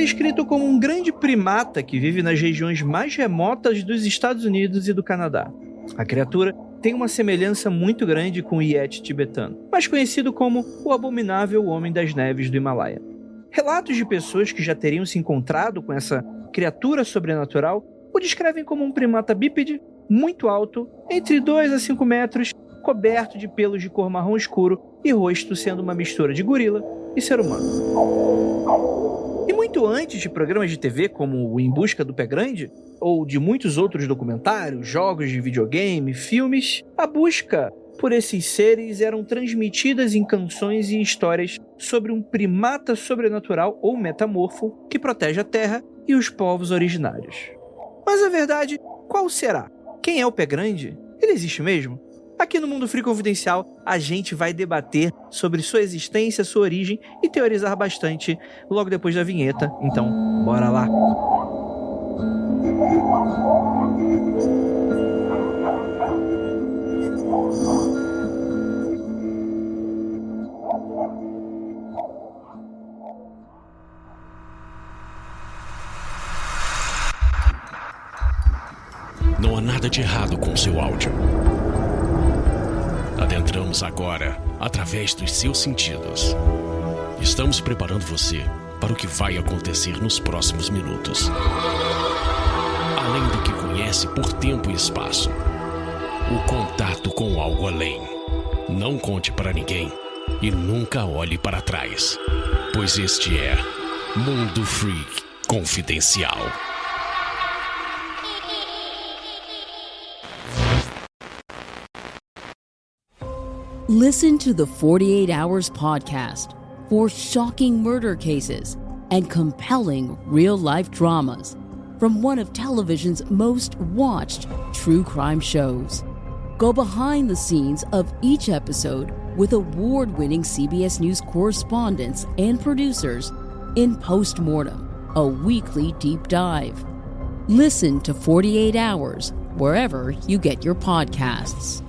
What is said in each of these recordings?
descrito como um grande primata que vive nas regiões mais remotas dos Estados Unidos e do Canadá. A criatura tem uma semelhança muito grande com o Yeti tibetano, mais conhecido como o abominável Homem das Neves do Himalaia. Relatos de pessoas que já teriam se encontrado com essa criatura sobrenatural o descrevem como um primata bípede muito alto, entre 2 a 5 metros, coberto de pelos de cor marrom escuro e rosto sendo uma mistura de gorila e ser humano. E muito antes de programas de TV como o Em Busca do Pé Grande, ou de muitos outros documentários, jogos de videogame, filmes, a busca por esses seres eram transmitidas em canções e histórias sobre um primata sobrenatural ou metamorfo que protege a Terra e os povos originários. Mas a verdade, qual será? Quem é o Pé Grande? Ele existe mesmo? Aqui no Mundo Free Confidencial, a gente vai debater sobre sua existência, sua origem e teorizar bastante logo depois da vinheta. Então, bora lá! Não há nada de errado com seu áudio. Adentramos agora através dos seus sentidos. Estamos preparando você para o que vai acontecer nos próximos minutos. Além do que conhece por tempo e espaço, o contato com algo além. Não conte para ninguém e nunca olhe para trás, pois este é Mundo Freak Confidencial. Listen to the 48 Hours podcast for shocking murder cases and compelling real-life dramas from one of television's most watched true crime shows. Go behind the scenes of each episode with award-winning CBS News correspondents and producers in Postmortem, a weekly deep dive. Listen to 48 Hours wherever you get your podcasts.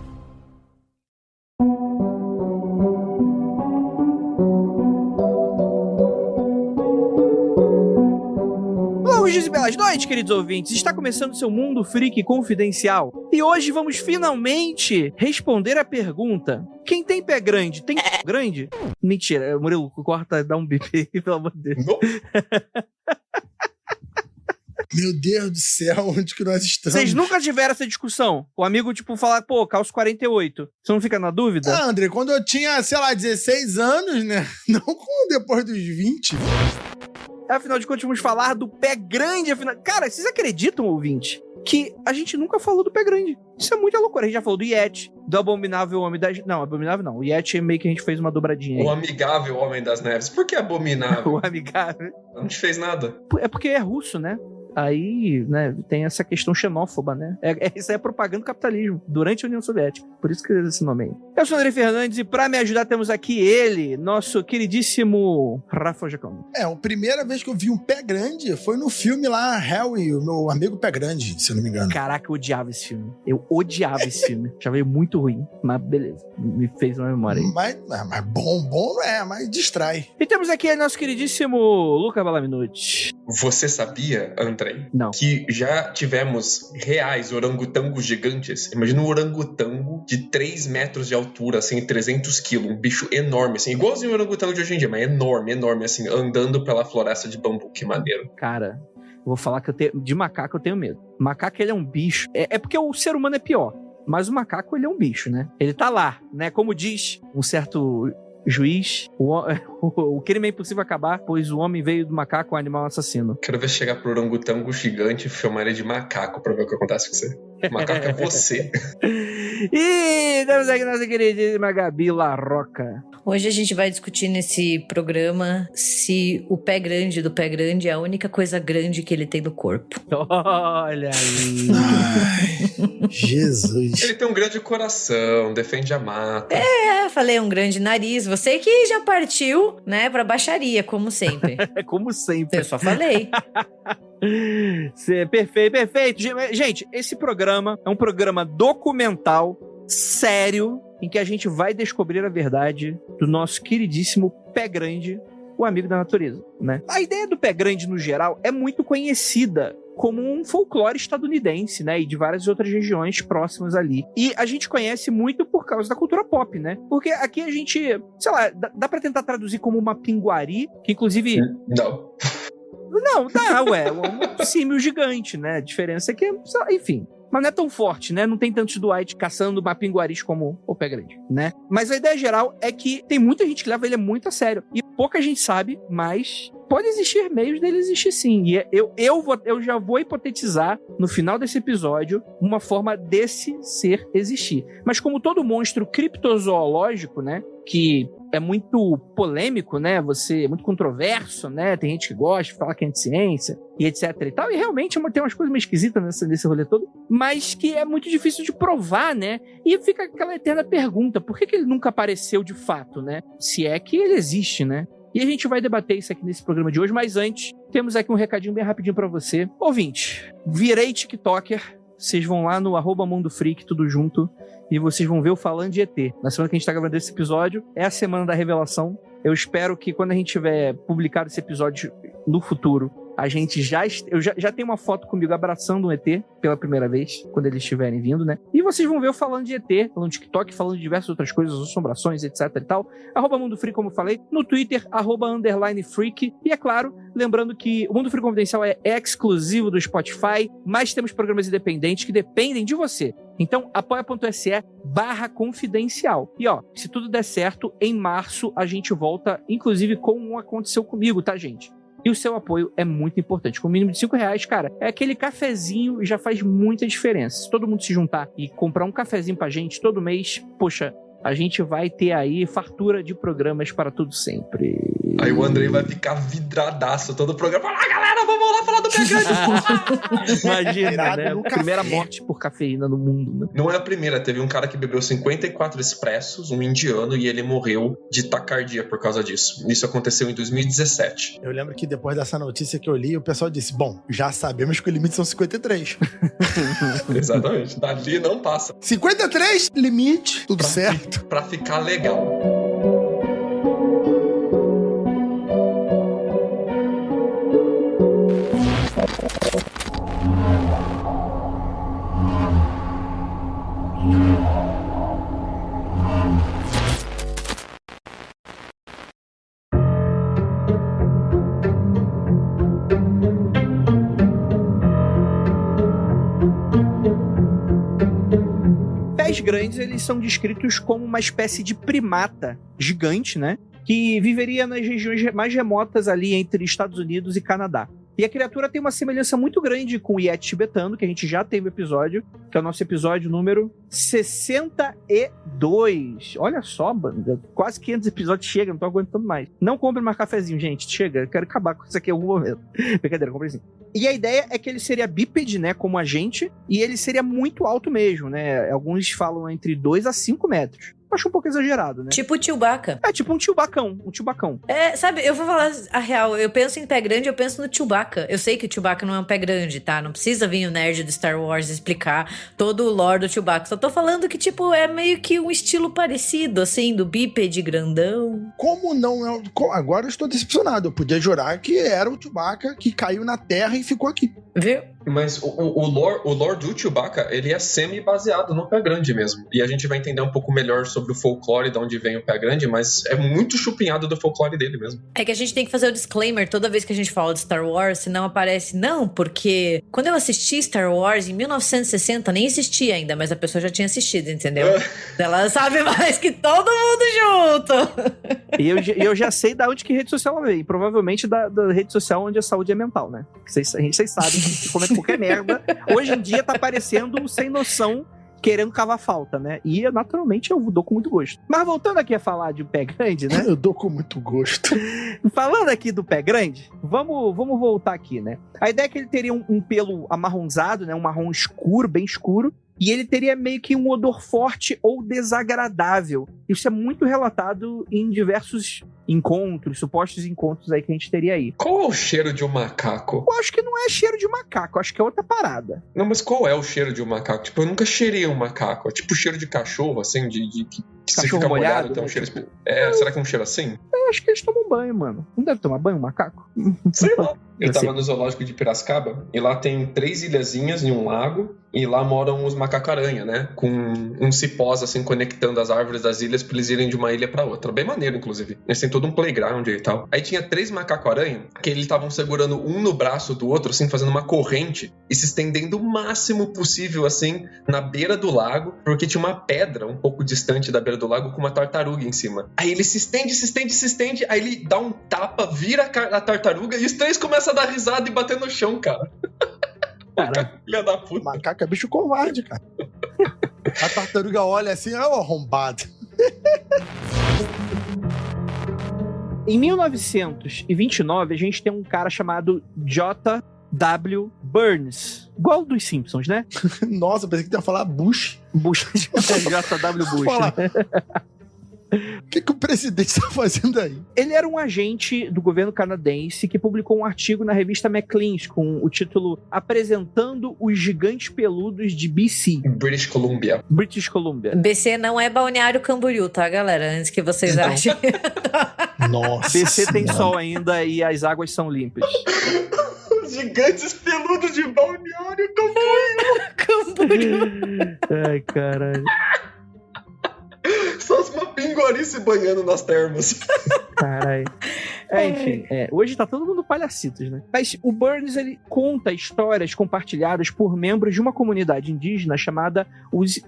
Bom dias e belas noites, queridos ouvintes. Está começando seu Mundo Freak Confidencial. E hoje vamos finalmente responder a pergunta: quem tem pé grande, tem pé grande? Mentira, Murilo, corta, dá um bip aí, pelo amor de Deus. Meu Deus do céu, onde que nós estamos? Vocês nunca tiveram essa discussão? O amigo, tipo, falar, pô, calço 48. Você não fica na dúvida? Ah, André, quando eu tinha, sei lá, 16 anos, né? Não com depois dos 20. Afinal de contas, vamos falar do pé grande. Afinal... Cara, vocês acreditam, ouvinte, que a gente nunca falou do pé grande? Isso é muita loucura. A gente já falou do Yeti, do abominável Homem das... Não, abominável não. O Yeti é meio que a gente fez uma dobradinha aí. O amigável Homem das Neves. Por que abominável? O amigável. Não te fez nada. É porque é russo, né? Aí, né, tem essa questão xenófoba, né? Isso aí é propaganda do capitalismo durante a União Soviética. Por isso que esse nome aí. Eu sou o André Fernandes e pra me ajudar temos aqui ele, nosso queridíssimo Rafa Giacomo. A primeira vez que eu vi um pé grande foi no filme lá, Harry, o meu amigo pé grande, se eu não me engano. Caraca, eu odiava esse filme. Eu odiava esse filme. Já veio muito ruim, mas beleza. Me fez uma memória aí. Mas bom não é, mas distrai. E temos aqui nosso queridíssimo Luca Balaminuti. Você sabia, André, não, que já tivemos reais orangotangos gigantes? Imagina um orangotango de 3 metros de altura, assim, 300 quilos, um bicho enorme, assim, igualzinho o orangotango de hoje em dia, mas enorme, assim, andando pela floresta de bambu, que maneiro. Cara, eu vou falar que de macaco eu tenho medo. Macaco, ele é um bicho, é porque o ser humano é pior, mas o macaco, ele é um bicho, né? Ele tá lá, né? Como diz um certo... juiz, o crime é impossível acabar, pois o homem veio do macaco, um animal assassino. Quero ver chegar pro orangotango gigante e filmar ele de macaco pra ver o que acontece com você. O macaco é você. E temos aqui nossa queridíssima Gabi Larroca. Hoje a gente vai discutir nesse programa se o pé grande do pé grande é a única coisa grande que ele tem no corpo. Olha aí. Ai, Jesus. Ele tem um grande coração, defende a mata. Falei um grande nariz. Você que já partiu, né, pra baixaria, como sempre. Como sempre. Eu só falei. Perfeito. Gente, esse programa é um programa documental, sério, em que a gente vai descobrir a verdade do nosso queridíssimo pé grande o amigo da natureza, né? A ideia do pé grande, no geral, é muito conhecida como um folclore estadunidense, né? E de várias outras regiões próximas ali. E a gente conhece muito por causa da cultura pop, né? Porque aqui a gente, sei lá, dá pra tentar traduzir como uma pinguari, que inclusive... Não, dá, um símil gigante, né? A diferença é que, enfim... Mas não é tão forte, né? Não tem tantos Dwight caçando mapinguaris como o pé grande, né? Mas a ideia geral é que tem muita gente que leva ele muito a sério. E pouca gente sabe, mas pode existir meios dele existir sim. E eu já vou hipotetizar, no final desse episódio, uma forma desse ser existir. Mas como todo monstro criptozoológico, né? Que é muito polêmico, né? É muito controverso, né? Tem gente que gosta de falar que é ciência e etc e tal. E realmente tem umas coisas meio esquisitas nesse rolê todo, mas que é muito difícil de provar, né? E fica aquela eterna pergunta, por que ele nunca apareceu de fato, né? Se é que ele existe, né? E a gente vai debater isso aqui nesse programa de hoje, mas antes, temos aqui um recadinho bem rapidinho pra você. Ouvinte, virei TikToker, vocês vão lá no @MundoFreak, tudo junto, e vocês vão ver o Falando de ET. Na semana que a gente tá gravando esse episódio, é a semana da revelação. Eu espero que quando a gente tiver publicado esse episódio no futuro, eu já tenho uma foto comigo abraçando um ET pela primeira vez, quando eles estiverem vindo, né? E vocês vão ver eu falando de ET, falando de TikTok, falando de diversas outras coisas, assombrações, etc e tal. @MundoFreak, como eu falei. No Twitter, @_Freak. E é claro, lembrando que o Mundo Freak Confidencial é exclusivo do Spotify, mas temos programas independentes que dependem de você. Então, apoia.se/confidencial. E ó, se tudo der certo, em março a gente volta, inclusive como aconteceu comigo, tá, gente? E o seu apoio é muito importante. Com o mínimo de R$5, cara, é aquele cafezinho e já faz muita diferença. Se todo mundo se juntar e comprar um cafezinho pra gente todo mês, poxa, a gente vai ter aí fartura de programas para tudo sempre. Aí o Andrei vai ficar vidradaço todo o programa. Fala, galera, vamos lá falar do pé grande. Imagina, né? Primeira morte por cafeína no mundo, né? Não é a primeira. Teve um cara que bebeu 54 expressos, um indiano, e ele morreu de taquicardia por causa disso. Isso aconteceu em 2017. Eu lembro que depois dessa notícia que eu li, o pessoal disse, bom, já sabemos que o limite são 53. Exatamente. Dali não passa. 53, limite, tudo certo. Pra ficar legal. Pés grandes, eles são descritos como uma espécie de primata gigante, né? Que viveria nas regiões mais remotas ali entre Estados Unidos e Canadá. E a criatura tem uma semelhança muito grande com o Yeti tibetano, que a gente já teve episódio, que é o nosso episódio número 62. Olha só, banda, quase 500 episódios chega, não tô aguentando mais. Não compre mais cafezinho, gente, chega, eu quero acabar com isso aqui em algum momento. Brincadeira, compre sim. E a ideia é que ele seria bípede, né, como a gente, e ele seria muito alto mesmo, né? Alguns falam entre 2 a 5 metros. Acho um pouco exagerado, né? Tipo o Chewbacca. É, tipo um Chewbacão. É, sabe, eu vou falar a real. Eu penso em pé grande, eu penso no Chewbacca. Eu sei que o Chewbacca não é um pé grande, tá? Não precisa vir o nerd do Star Wars explicar todo o lore do Chewbacca. Só tô falando que, tipo, é meio que um estilo parecido, assim, do bípede grandão. Como não é... Agora eu estou decepcionado. Eu podia jurar que era o Chewbacca que caiu na Terra e ficou aqui. Viu? Mas o lore do Chewbacca, ele é semi-baseado no pé grande mesmo. E a gente vai entender um pouco melhor sobre o folclore, de onde vem o pé grande, mas é muito chupinhado do folclore dele mesmo. É que a gente tem que fazer o disclaimer toda vez que a gente fala de Star Wars, senão aparece... Não, porque quando eu assisti Star Wars em 1960, nem existia ainda, mas a pessoa já tinha assistido, entendeu? Ela sabe mais que todo mundo junto. E eu já sei da onde que rede social ela veio. Provavelmente da rede social onde a saúde é mental, né? Vocês sabem que comenta qualquer merda. Hoje em dia tá aparecendo sem noção, querendo cavar falta, né? E naturalmente eu dou com muito gosto. Mas voltando aqui a falar de pé grande, né? Eu dou com muito gosto. Falando aqui do pé grande, vamos voltar aqui, né? A ideia é que ele teria um pelo amarronzado, né? Um marrom escuro, bem escuro. E ele teria meio que um odor forte ou desagradável. Isso é muito relatado em diversos supostos encontros aí que a gente teria aí. Qual é o cheiro de um macaco? Eu acho que não é cheiro de macaco, eu acho que é outra parada. Não, mas qual é o cheiro de um macaco? Tipo, eu nunca cheirei um macaco. É tipo cheiro de cachorro, assim, que você fica molhado, tem um cheiro... Tipo... será que é um cheiro assim? Eu acho que eles tomam banho, mano. Não deve tomar banho, um macaco? Sei lá. Eu sei. tava no zoológico de Piracicaba e lá tem 3 ilhazinhas e um lago e lá moram os macaco-aranha, né? Com uns cipós assim conectando as árvores das ilhas pra eles irem de uma ilha pra outra. Bem maneiro, inclusive. Eles têm todo um playground e tal. Aí tinha 3 macaco-aranha que eles estavam segurando um no braço do outro, assim, fazendo uma corrente e se estendendo o máximo possível, assim, na beira do lago, porque tinha uma pedra um pouco distante da beira do lago com uma tartaruga em cima. Aí ele se estende, aí ele dá um tapa, vira a tartaruga e os 3 começam a dar risada e bater no chão, cara. Cara, Filha da puta. Macaco é bicho covarde, cara. A tartaruga olha assim, ó, arrombado. em 1929, a gente tem um cara chamado J.W. Burns. Igual dos Simpsons, né? Nossa, pensei que tu ia falar Bush. Bush. J.W. Bush. Fala. Né? O que o presidente tá fazendo aí? Ele era um agente do governo canadense que publicou um artigo na revista Maclean's com o título Apresentando os Gigantes Peludos de BC. British Columbia. British Columbia. BC não é Balneário Camboriú, tá, galera? Antes que vocês Então. achem. Nossa. BC tem Senhora. sol ainda e as águas são limpas. Os gigantes peludos de Balneário Camboriú. Ai, caralho. Só as Mapinguari se banhando nas termas. Caralho. Enfim, hoje tá todo mundo palhacitos, né? Mas o Burns, ele conta histórias compartilhadas por membros de uma comunidade indígena chamada os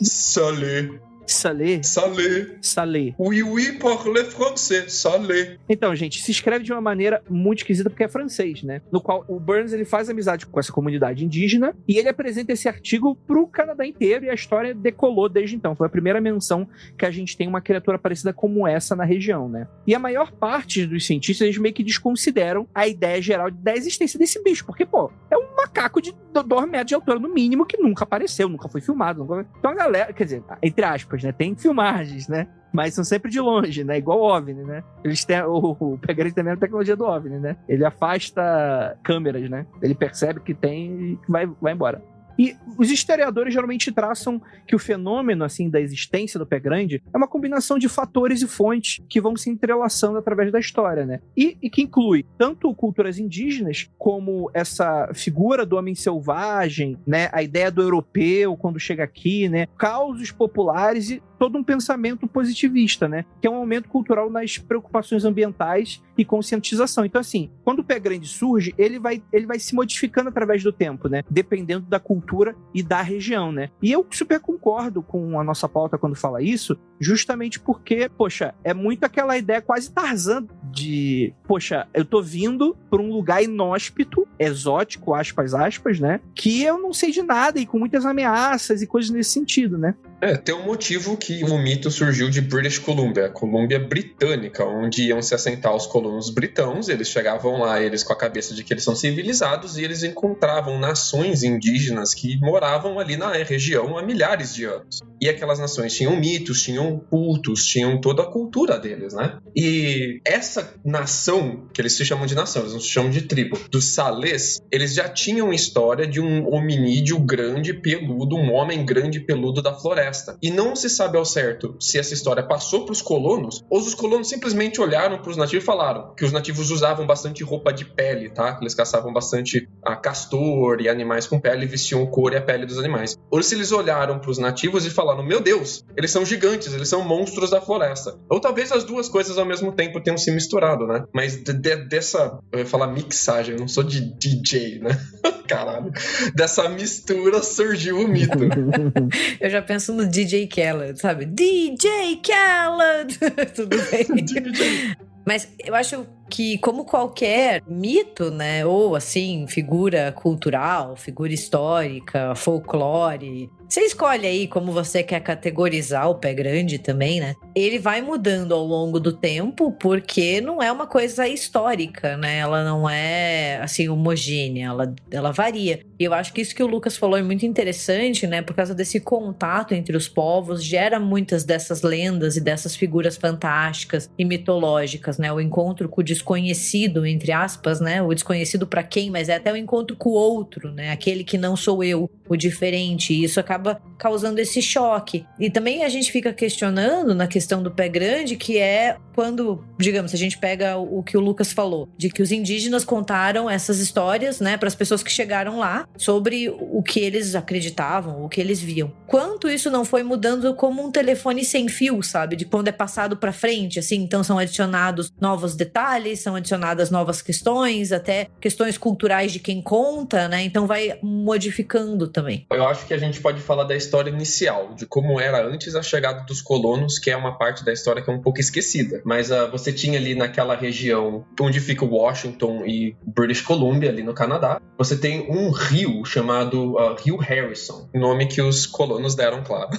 Salé. Salé. Salé. Salé. Oui, parle français. Salé. Então, gente, se escreve de uma maneira muito esquisita porque é francês, né? No qual o Burns, ele faz amizade com essa comunidade indígena e ele apresenta esse artigo pro Canadá inteiro e a história decolou desde então. Foi a primeira menção que a gente tem uma criatura parecida como essa na região, né? E a maior parte dos cientistas, eles meio que desconsideram a ideia geral da existência desse bicho, porque, pô, é um macaco de 2 metros de altura no mínimo que nunca apareceu, nunca foi filmado. Então a galera, quer dizer, entre aspas, né? Tem filmagens, né? Mas são sempre de longe, né? Igual o OVNI, né? Eles têm o Pegasus também é a tecnologia do OVNI, né? Ele afasta câmeras, né? Ele percebe que tem e vai embora. E os historiadores geralmente traçam que o fenômeno, assim, da existência do pé grande é uma combinação de fatores e fontes que vão se entrelaçando através da história, né? E que inclui tanto culturas indígenas, como essa figura do homem selvagem, né? A ideia do europeu quando chega aqui, né? Causos populares e todo um pensamento positivista, né? Que é um aumento cultural nas preocupações ambientais e conscientização. Então, assim, quando o pé grande surge, ele vai se modificando através do tempo, né? Dependendo da cultura e da região, né? E eu super concordo com a nossa pauta quando fala isso, justamente porque, poxa, é muito aquela ideia quase Tarzan de, poxa, eu tô vindo pra um lugar inóspito, exótico, aspas, né? Que eu não sei de nada e com muitas ameaças e coisas nesse sentido, né? Tem um motivo que o mito surgiu de British Columbia, a Colômbia Britânica, onde iam se assentar os colonos britãos. Eles chegavam lá, eles com a cabeça de que eles são civilizados, e eles encontravam nações indígenas que moravam ali na região há milhares de anos. E aquelas nações tinham mitos, tinham cultos, tinham toda a cultura deles, né? E essa nação, que eles se chamam de nação, eles não se chamam de tribo, dos Salés, eles já tinham história de um hominídeo grande, peludo, um homem grande, peludo da floresta. E não se sabe ao certo se essa história passou para os colonos ou os colonos simplesmente olharam para os nativos e falaram que os nativos usavam bastante roupa de pele, tá? Que eles caçavam bastante castor e animais com pele e vestiam o couro e a pele dos animais. Ou se eles olharam para os nativos e falaram, meu Deus, eles são gigantes, eles são monstros da floresta. Ou talvez as duas coisas ao mesmo tempo tenham se misturado, né? Mas dessa, eu ia falar mixagem, eu não sou de DJ, né? Caralho. Dessa mistura surgiu o mito. Eu já penso no DJ Khaled, sabe? DJ Khaled! Tudo bem. Mas eu acho que, como qualquer mito, né, ou assim, figura cultural, figura histórica, folclore, você escolhe aí como você quer categorizar o pé grande também, né? Ele vai mudando ao longo do tempo, porque não é uma coisa histórica, né? Ela não é, assim, homogênea, ela varia. E eu acho que isso que o Lucas falou é muito interessante, né? Por causa desse contato entre os povos, gera muitas dessas lendas e dessas figuras fantásticas e mitológicas, né? O encontro com o desconhecido, entre aspas, né? O desconhecido pra quem, mas é até o encontro com o outro, né? Aquele que não sou eu, o diferente. E isso acaba acaba causando esse choque. E também a gente fica questionando na questão do pé grande, que é quando, digamos, a gente pega o que o Lucas falou, de que os indígenas contaram essas histórias, né, para as pessoas que chegaram lá, sobre o que eles acreditavam, o que eles viam. Quanto isso não foi mudando como um telefone sem fio, sabe? De quando é passado para frente, assim, então são adicionados novos detalhes, são adicionadas novas questões, até questões culturais de quem conta, né? Então vai modificando também. Eu acho que a gente pode falar da história inicial, de como era antes a chegada dos colonos, que é uma parte da história que é um pouco esquecida. Mas você tinha ali naquela região onde fica Washington e British Columbia, ali no Canadá, você tem um rio chamado Rio Harrison, nome que os colonos deram, claro.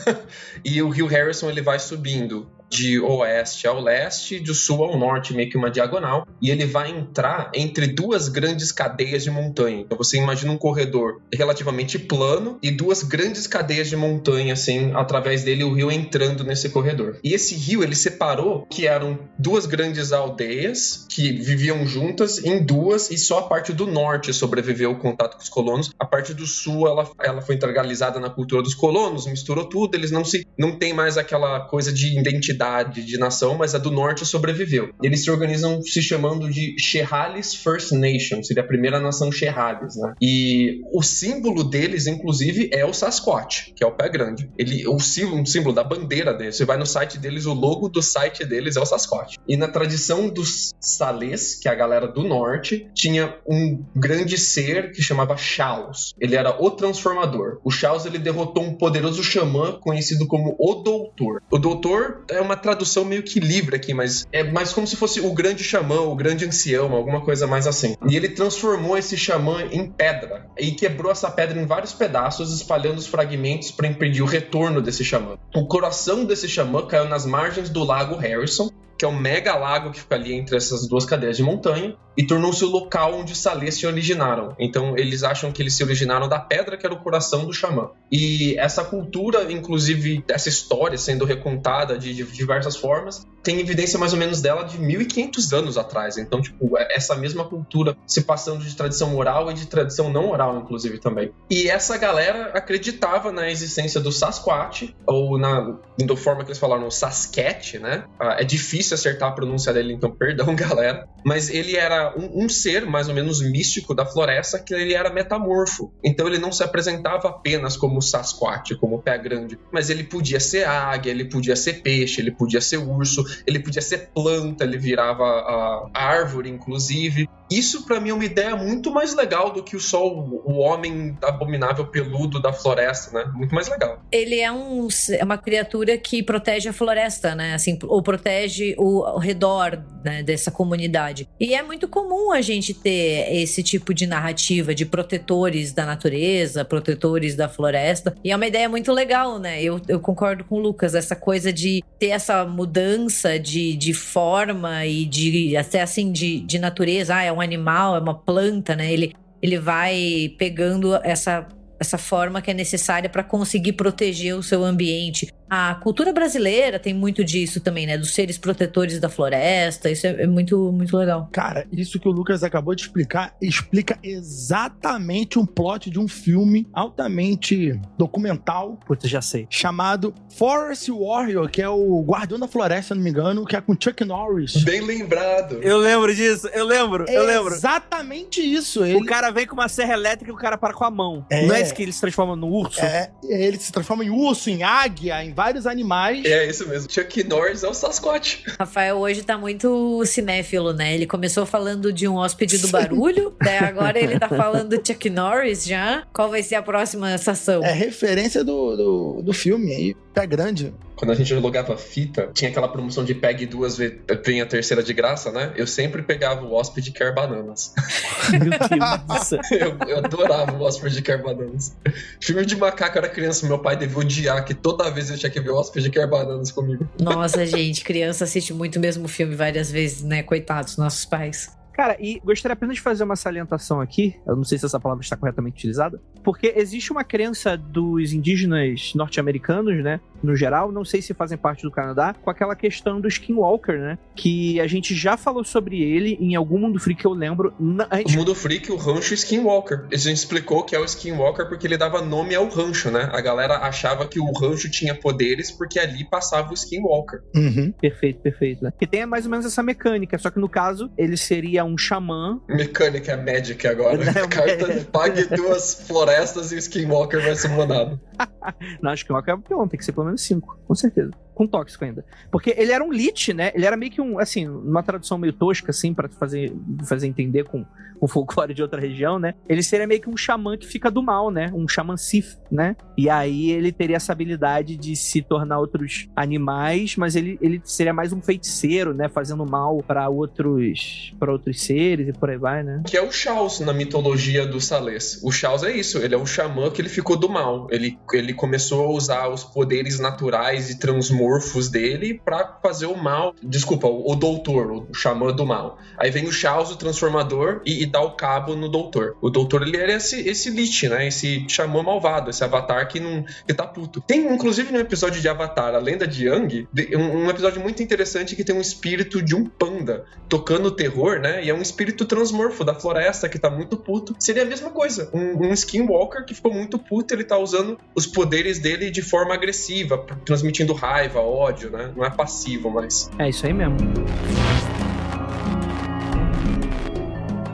E o Rio Harrison, ele vai subindo de oeste ao leste, de sul ao norte, meio que uma diagonal, e ele vai entrar entre duas grandes cadeias de montanha. Então você imagina um corredor relativamente plano e duas grandes cadeias de montanha, assim, através dele o rio entrando nesse corredor. E esse rio, ele separou que eram duas grandes aldeias que viviam juntas em duas, e só a parte do norte sobreviveu o contato com os colonos. A parte do sul, ela foi integralizada na cultura dos colonos, misturou tudo, eles não tem mais aquela coisa de identidade de nação, mas a do norte sobreviveu. Eles se organizam se chamando de Chehalis First Nation, seria a primeira nação Chehalis, né? E o símbolo deles, inclusive, é o Sasquatch, que é o pé grande. Um símbolo da bandeira deles. Você vai no site deles, o logo do site deles é o Sasquatch. E na tradição dos Salês, que é a galera do norte, tinha um grande ser que chamava Chaos. Ele era o transformador. O Chaos, ele derrotou um poderoso xamã conhecido como o Doutor. O Doutor é uma tradução meio que livre aqui, mas é mais como se fosse o grande xamã, o grande ancião, alguma coisa mais assim. E ele transformou esse xamã em pedra e quebrou essa pedra em vários pedaços, espalhando os fragmentos para impedir o retorno desse xamã. O coração desse xamã caiu nas margens do lago Harrison, que é um mega lago que fica ali entre essas duas cadeias de montanha, e tornou-se o local onde os Salês se originaram. Então eles acham que eles se originaram da pedra que era o coração do xamã. E essa cultura, inclusive essa história sendo recontada de diversas formas, tem evidência mais ou menos dela de 1.500 anos atrás. Então, tipo, essa mesma cultura se passando de tradição oral e de tradição não oral, inclusive, também. E essa galera acreditava na existência do Sasquatch, ou da forma que eles falaram, o Sasquatch, né? É difícil acertar a pronúncia dele, então perdão, galera. Mas ele era um ser mais ou menos místico da floresta, que ele era metamorfo. Então ele não se apresentava apenas como Sasquatch, como pé grande, mas ele podia ser águia, ele podia ser peixe, ele podia ser urso, ele podia ser planta, ele virava a árvore, inclusive. Isso pra mim é uma ideia muito mais legal do que só o homem abominável peludo da floresta, né? Muito mais legal. Ele é uma criatura que protege a floresta, né? Assim, ou protege o redor, né, dessa comunidade. E é muito comum a gente ter esse tipo de narrativa de protetores da natureza, protetores da floresta. E é uma ideia muito legal, né? Eu concordo com o Lucas, essa coisa de ter essa mudança de forma e de até assim de natureza. É um animal, é uma planta, né? Ele vai pegando essa forma que é necessária para conseguir proteger o seu ambiente. A cultura brasileira tem muito disso também, né? Dos seres protetores da floresta. Isso é muito, muito legal. Cara, isso que o Lucas acabou de explicar, explica exatamente um plot de um filme altamente documental. Putz, já sei. Chamado Forest Warrior, que é o Guardião da Floresta, se não me engano, que é com Chuck Norris. Bem lembrado. Eu lembro disso, eu lembro. Exatamente isso. O cara vem com uma serra elétrica e o cara para com a mão. Não é isso que ele se transforma no urso? Ele se transforma em urso, em águia, em vários animais. É isso mesmo. Chuck Norris é o Sasquatch. Rafael hoje tá muito cinéfilo, né? Ele começou falando de um hóspede do barulho, daí agora ele tá falando do Chuck Norris já. Qual vai ser a próxima estação? É referência do filme aí, Pé Grande. Quando a gente alugava fita, tinha aquela promoção de pegue duas vezes, vem a terceira de graça, né? Eu sempre pegava o hóspede quer bananas. Meu Deus. eu adorava o hóspede quer bananas. Filme de macaco, eu era criança, meu pai devia odiar que toda vez eu tinha que ver o hóspede quer bananas comigo. Nossa, gente, criança assiste muito o mesmo filme várias vezes, né? Coitados, nossos pais. Cara, e gostaria apenas de fazer uma salientação aqui, eu não sei se essa palavra está corretamente utilizada, porque existe uma crença dos indígenas norte-americanos, né, no geral, não sei se fazem parte do Canadá, com aquela questão do Skinwalker, né? Que a gente já falou sobre ele em algum Mundo Freak que eu lembro. O Mundo Freak, o rancho Skinwalker. A gente explicou que é o Skinwalker porque ele dava nome ao rancho, né? A galera achava que o rancho tinha poderes porque ali passava o Skinwalker. Uhum. Perfeito, né? Que tem mais ou menos essa mecânica, só que no caso, ele seria um xamã. Mecânica Magic agora. Carta, pague 2 florestas e o Skinwalker vai ser mandado. Não, acho que o Skinwalker tem que ser pelo menos 5, com certeza. Com tóxico ainda. Porque ele era um lich, né? Ele era meio que uma tradução meio tosca, assim, pra fazer entender com o folclore de outra região, né? Ele seria meio que um xamã que fica do mal, né? Um xamã Sith, né? E aí ele teria essa habilidade de se tornar outros animais, mas ele seria mais um feiticeiro, né? Fazendo mal pra outros seres e por aí vai, né? Que é o Chaos na mitologia do Salês. O Chaos é isso, ele é um xamã que ele ficou do mal. Ele começou a usar os poderes naturais e transmorfos dele pra fazer o mal. Desculpa, o doutor, o xamã do mal. Aí vem o Chaos, o transformador, e dá o cabo no doutor. O doutor, ele era esse lich, né? Esse xamã malvado, esse avatar que tá puto. Tem, inclusive, no episódio de Avatar, a Lenda de Aang, um episódio muito interessante que tem um espírito de um panda tocando terror, né? E é um espírito transmorfo da floresta que tá muito puto. Seria a mesma coisa. Um Skinwalker que ficou muito puto, ele tá usando os poderes dele de forma agressiva, transmitindo raiva, ódio, né? Não é passivo, mas... É isso aí mesmo.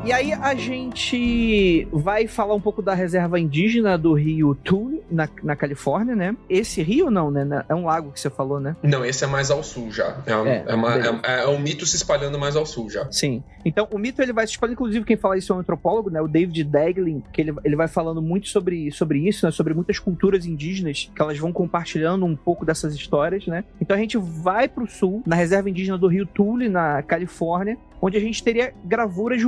E aí a gente vai falar um pouco da reserva indígena do rio Tule, na Califórnia, né? Esse rio não, né? É um lago que você falou, né? Não, esse é mais ao sul já. É um mito se espalhando mais ao sul já. Sim. Então, o mito ele vai se espalhando, inclusive quem fala isso é um antropólogo, né? O David Deglin, que ele vai falando muito sobre isso, né? Sobre muitas culturas indígenas, que elas vão compartilhando um pouco dessas histórias, né? Então a gente vai pro sul, na reserva indígena do rio Tule, na Califórnia, onde a gente teria gravuras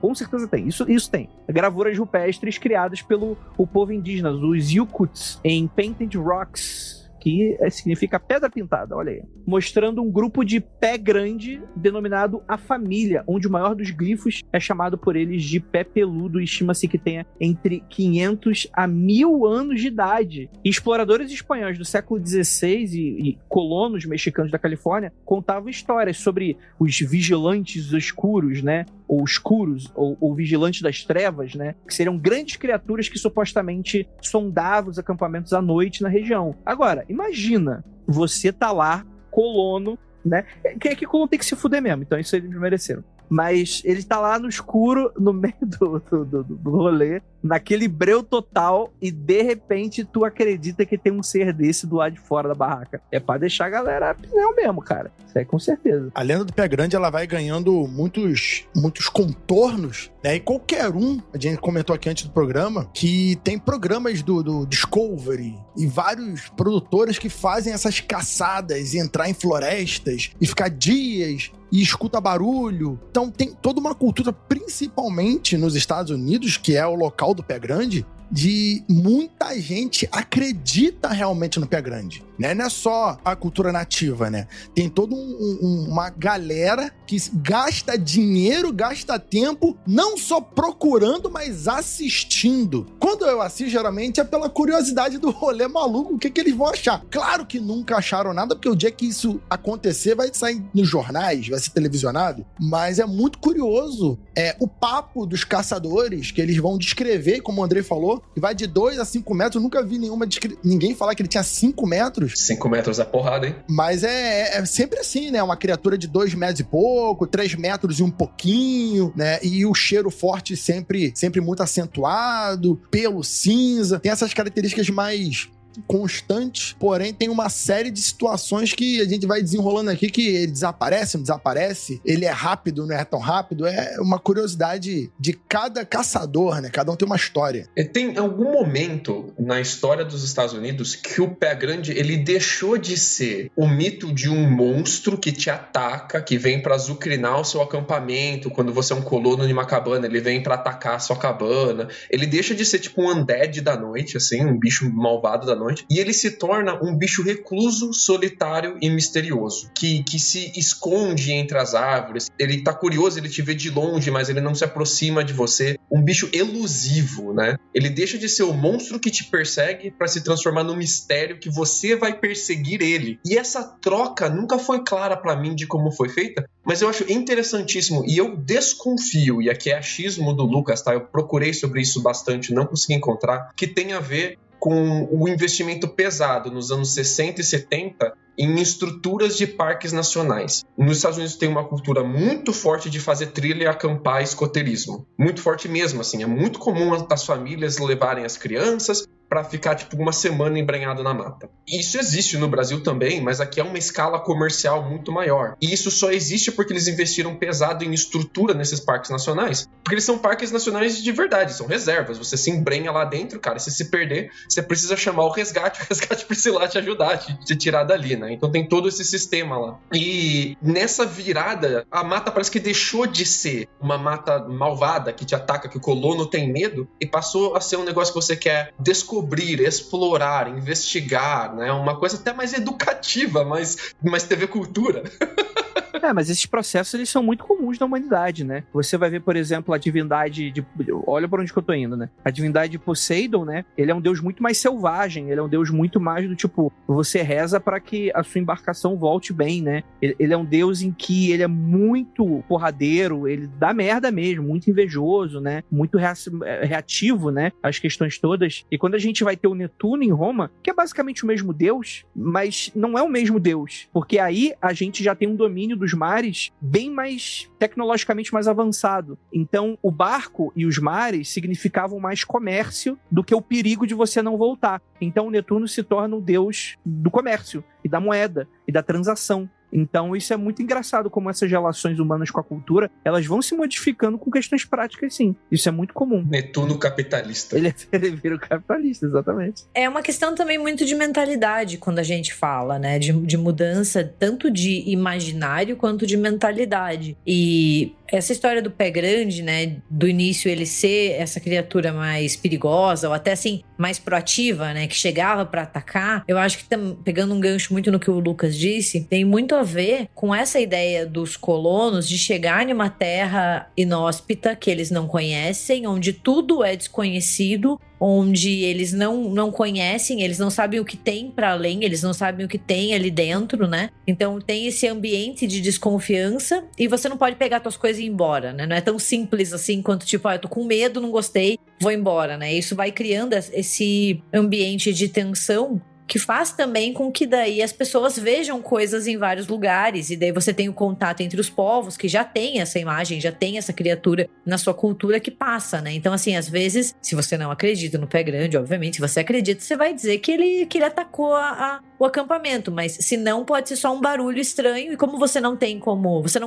com certeza tem, isso tem. Gravuras rupestres criadas pelo povo indígena, os Yukuts, em Painted Rocks, que significa pedra pintada, olha aí. Mostrando um grupo de pé grande denominado a família, onde o maior dos glifos é chamado por eles de pé peludo e estima-se que tenha entre 500 a 1000 anos de idade. E exploradores espanhóis do século XVI e colonos mexicanos da Califórnia contavam histórias sobre os vigilantes escuros, né? Ou escuros, ou vigilantes das trevas, né? Que seriam grandes criaturas que supostamente sondavam os acampamentos à noite na região. Agora, imagina, você tá lá, colono, né? Que colono tem que se fuder mesmo, então isso eles mereceram. Mas ele tá lá no escuro, no meio do rolê, naquele breu total, e de repente tu acredita que tem um ser desse do lado de fora da barraca. É pra deixar a galera pneu mesmo, cara. Isso é com certeza. A lenda do pé grande, ela vai ganhando muitos contornos, né? E qualquer a gente comentou aqui antes do programa, que tem programas do Discovery e vários produtores que fazem essas caçadas e entrar em florestas e ficar dias e escuta barulho. Então tem toda uma cultura, principalmente nos Estados Unidos, que é o local do pé grande, de muita gente acredita realmente no pé grande, né? Não é só a cultura nativa, né? Tem toda uma galera que gasta dinheiro, gasta tempo, não só procurando, mas assistindo. Quando eu assisto, geralmente é pela curiosidade do rolê maluco, o que eles vão achar. Claro que nunca acharam nada, porque o dia que isso acontecer vai sair nos jornais, vai ser televisionado, mas é muito curioso o papo dos caçadores, que eles vão descrever, como o Andrei falou, que vai de 2 a 5 metros. Eu nunca vi ninguém falar que ele tinha 5 metros. 5 metros é porrada, hein? Mas é sempre assim, né? Uma criatura de 2 metros e pouco, 3 metros e um pouquinho, né? E o cheiro forte sempre muito acentuado, pelo cinza. Tem essas características mais constantes, porém tem uma série de situações que a gente vai desenrolando aqui, que ele desaparece, não desaparece, ele é rápido, não é tão rápido. É uma curiosidade de cada caçador, né? Cada um tem uma história. Tem algum momento na história dos Estados Unidos que o pé grande, ele deixou de ser o mito de um monstro que te ataca, que vem pra azucrinar o seu acampamento. Quando você é um colono de uma cabana, ele vem pra atacar a sua cabana. Ele deixa de ser tipo um undead da noite, assim, um bicho malvado da noite, noite, e ele se torna um bicho recluso, solitário e misterioso, que se esconde entre as árvores. Ele tá curioso, ele te vê de longe, mas ele não se aproxima de você. Um bicho elusivo, né? Ele deixa de ser o monstro que te persegue para se transformar no mistério que você vai perseguir ele. E essa troca nunca foi clara para mim de como foi feita, mas eu acho interessantíssimo, e eu desconfio, e aqui é achismo do Lucas, tá? Eu procurei sobre isso bastante, não consegui encontrar, que tem a ver com o investimento pesado nos anos 60 e 70 em estruturas de parques nacionais. Nos Estados Unidos tem uma cultura muito forte de fazer trilha e acampar escoteirismo. Muito forte mesmo, assim. É muito comum as famílias levarem as crianças para ficar, tipo, uma semana embrenhado na mata. Isso existe no Brasil também, mas aqui é uma escala comercial muito maior. E isso só existe porque eles investiram pesado em estrutura nesses parques nacionais. Porque eles são parques nacionais de verdade, são reservas. Você se embrenha lá dentro, cara, se perder, você precisa chamar o resgate precisa ir lá te ajudar, te tirar dali, né? Então tem todo esse sistema lá. E nessa virada, a mata parece que deixou de ser uma mata malvada que te ataca, que o colono tem medo, e passou a ser um negócio que você quer descobrir, explorar, investigar, né? Uma coisa até mais educativa, mais TV Cultura. Mas esses processos, eles são muito comuns na humanidade, né? Você vai ver, por exemplo, a divindade de... Olha por onde que eu tô indo, né? A divindade de Poseidon, né? Ele é um deus muito mais selvagem, ele é um deus muito mais do tipo, você reza para que a sua embarcação volte bem, né? Ele é um deus em que ele é muito porradeiro, ele dá merda mesmo, muito invejoso, né? Muito reativo, né? Às questões todas. E quando a gente vai ter o Netuno em Roma, que é basicamente o mesmo deus, mas não é o mesmo deus, porque aí a gente já tem um domínio dos mares bem mais tecnologicamente mais avançado. Então, o barco e os mares significavam mais comércio do que o perigo de você não voltar. Então, o Netuno se torna o deus do comércio e da moeda e da transação. Então isso é muito engraçado como essas relações humanas com a cultura, elas vão se modificando com questões práticas, sim. Isso é muito comum. Netuno capitalista. Ele vira o capitalista, exatamente. É uma questão também muito de mentalidade quando a gente fala, né? De mudança tanto de imaginário quanto de mentalidade. E essa história do pé grande, né? Do início ele ser essa criatura mais perigosa ou até assim, mais proativa, né? Que chegava pra atacar. Eu acho que pegando um gancho muito no que o Lucas disse, tem muito a ver com essa ideia dos colonos de chegar em uma terra inóspita que eles não conhecem, onde tudo é desconhecido, onde eles não conhecem, eles não sabem o que tem para além, eles não sabem o que tem ali dentro, né? Então tem esse ambiente de desconfiança e você não pode pegar suas coisas e ir embora, né? Não é tão simples assim quanto tipo, eu tô com medo, não gostei, vou embora, né? Isso vai criando esse ambiente de tensão que faz também com que daí as pessoas vejam coisas em vários lugares, e daí você tem o contato entre os povos que já tem essa imagem, já tem essa criatura na sua cultura que passa, né? Então assim, às vezes, se você não acredita no pé grande, obviamente, se você acredita, você vai dizer que ele atacou o acampamento, mas se não, pode ser só um barulho estranho, e como você não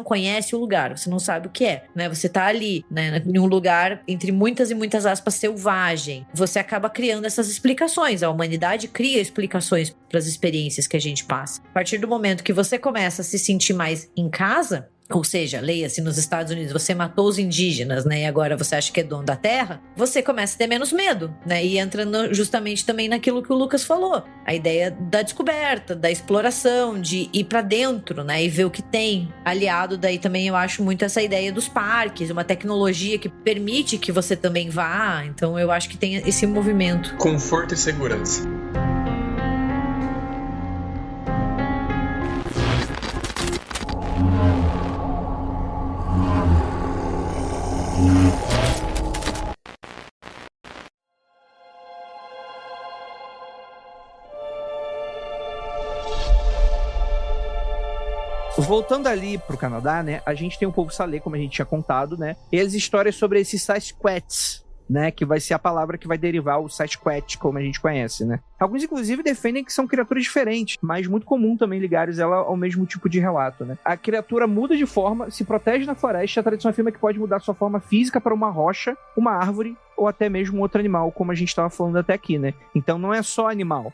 conhece o lugar, você não sabe o que é, né? Você tá ali, né, em um lugar, entre muitas e muitas aspas, selvagem, você acaba criando essas explicações, a humanidade cria explicações para as experiências que a gente passa. A partir do momento que você começa a se sentir mais em casa, ou seja, leia-se nos Estados Unidos, você matou os indígenas, né, e agora você acha que é dono da terra, você começa a ter menos medo, né, e entra justamente também naquilo que o Lucas falou, a ideia da descoberta, da exploração, de ir pra dentro, né, e ver o que tem. Aliado daí também eu acho muito essa ideia dos parques, uma tecnologia que permite que você também vá, então eu acho que tem esse movimento. Conforto e segurança. Voltando ali pro Canadá, né, a gente tem o povo Salé, como a gente tinha contado, né, e as histórias sobre esses Sasquatches, né, que vai ser a palavra que vai derivar o Sasquatch, como a gente conhece, né. Alguns, inclusive, defendem que são criaturas diferentes, mas muito comum também ligares ela ao mesmo tipo de relato, né. A criatura muda de forma, se protege na floresta, a tradição afirma que pode mudar sua forma física para uma rocha, uma árvore ou até mesmo outro animal, como a gente estava falando até aqui, né? Então não é só animal,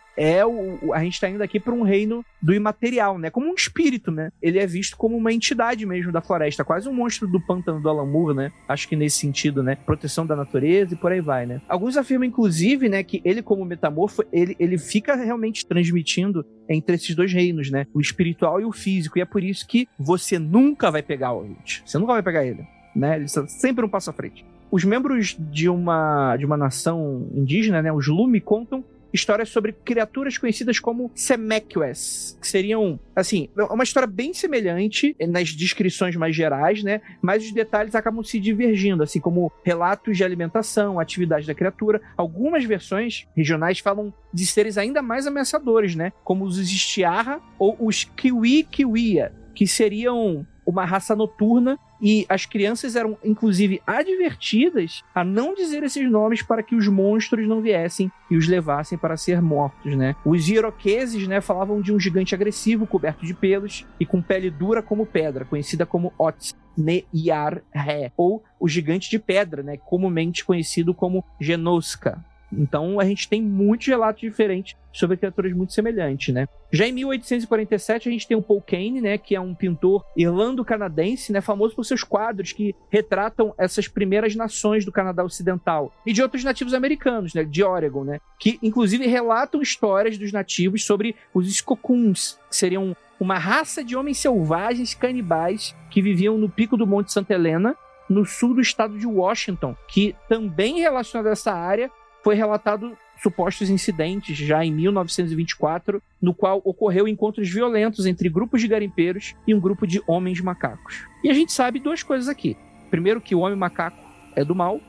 a gente está indo aqui para um reino do imaterial, né? Como um espírito, né? Ele é visto como uma entidade mesmo da floresta, quase um monstro do pântano do Alan Moore, né? Acho que nesse sentido, né? Proteção da natureza e por aí vai, né? Alguns afirmam, inclusive, né, que ele como metamorfo, ele fica realmente transmitindo entre esses dois reinos, né? O espiritual e o físico, e é por isso que você nunca vai pegar o Oryx. Você nunca vai pegar ele, né? Ele está sempre um passo à frente. Os membros de uma nação indígena, né, os Lumi, contam histórias sobre criaturas conhecidas como Semeques, que seriam, assim, uma história bem semelhante nas descrições mais gerais, né? Mas os detalhes acabam se divergindo, assim como relatos de alimentação, atividade da criatura. Algumas versões regionais falam de seres ainda mais ameaçadores, né? Como os Estiarra ou os Kiwi-Kiwia, que seriam uma raça noturna, e as crianças eram, inclusive, advertidas a não dizer esses nomes para que os monstros não viessem e os levassem para ser mortos, né? Os iroqueses, né, falavam de um gigante agressivo, coberto de pelos e com pele dura como pedra, conhecida como Ots-ne-yar-he, ou o gigante de pedra, né, comumente conhecido como Genosca. Então a gente tem muitos relatos diferentes sobre criaturas muito semelhantes, né? Já em 1847 a gente tem o Paul Kane, né, que é um pintor irlando-canadense, né, famoso por seus quadros que retratam essas primeiras nações do Canadá Ocidental e de outros nativos americanos, né, de Oregon, né, que inclusive relatam histórias dos nativos sobre os Skokuns, que seriam uma raça de homens selvagens canibais que viviam no pico do Monte Santa Helena, no sul do estado de Washington, que também relacionado a essa área foi relatado supostos incidentes já em 1924, no qual ocorreu encontros violentos entre grupos de garimpeiros e um grupo de homens macacos. E a gente sabe duas coisas aqui. Primeiro, que o homem macaco é do mal.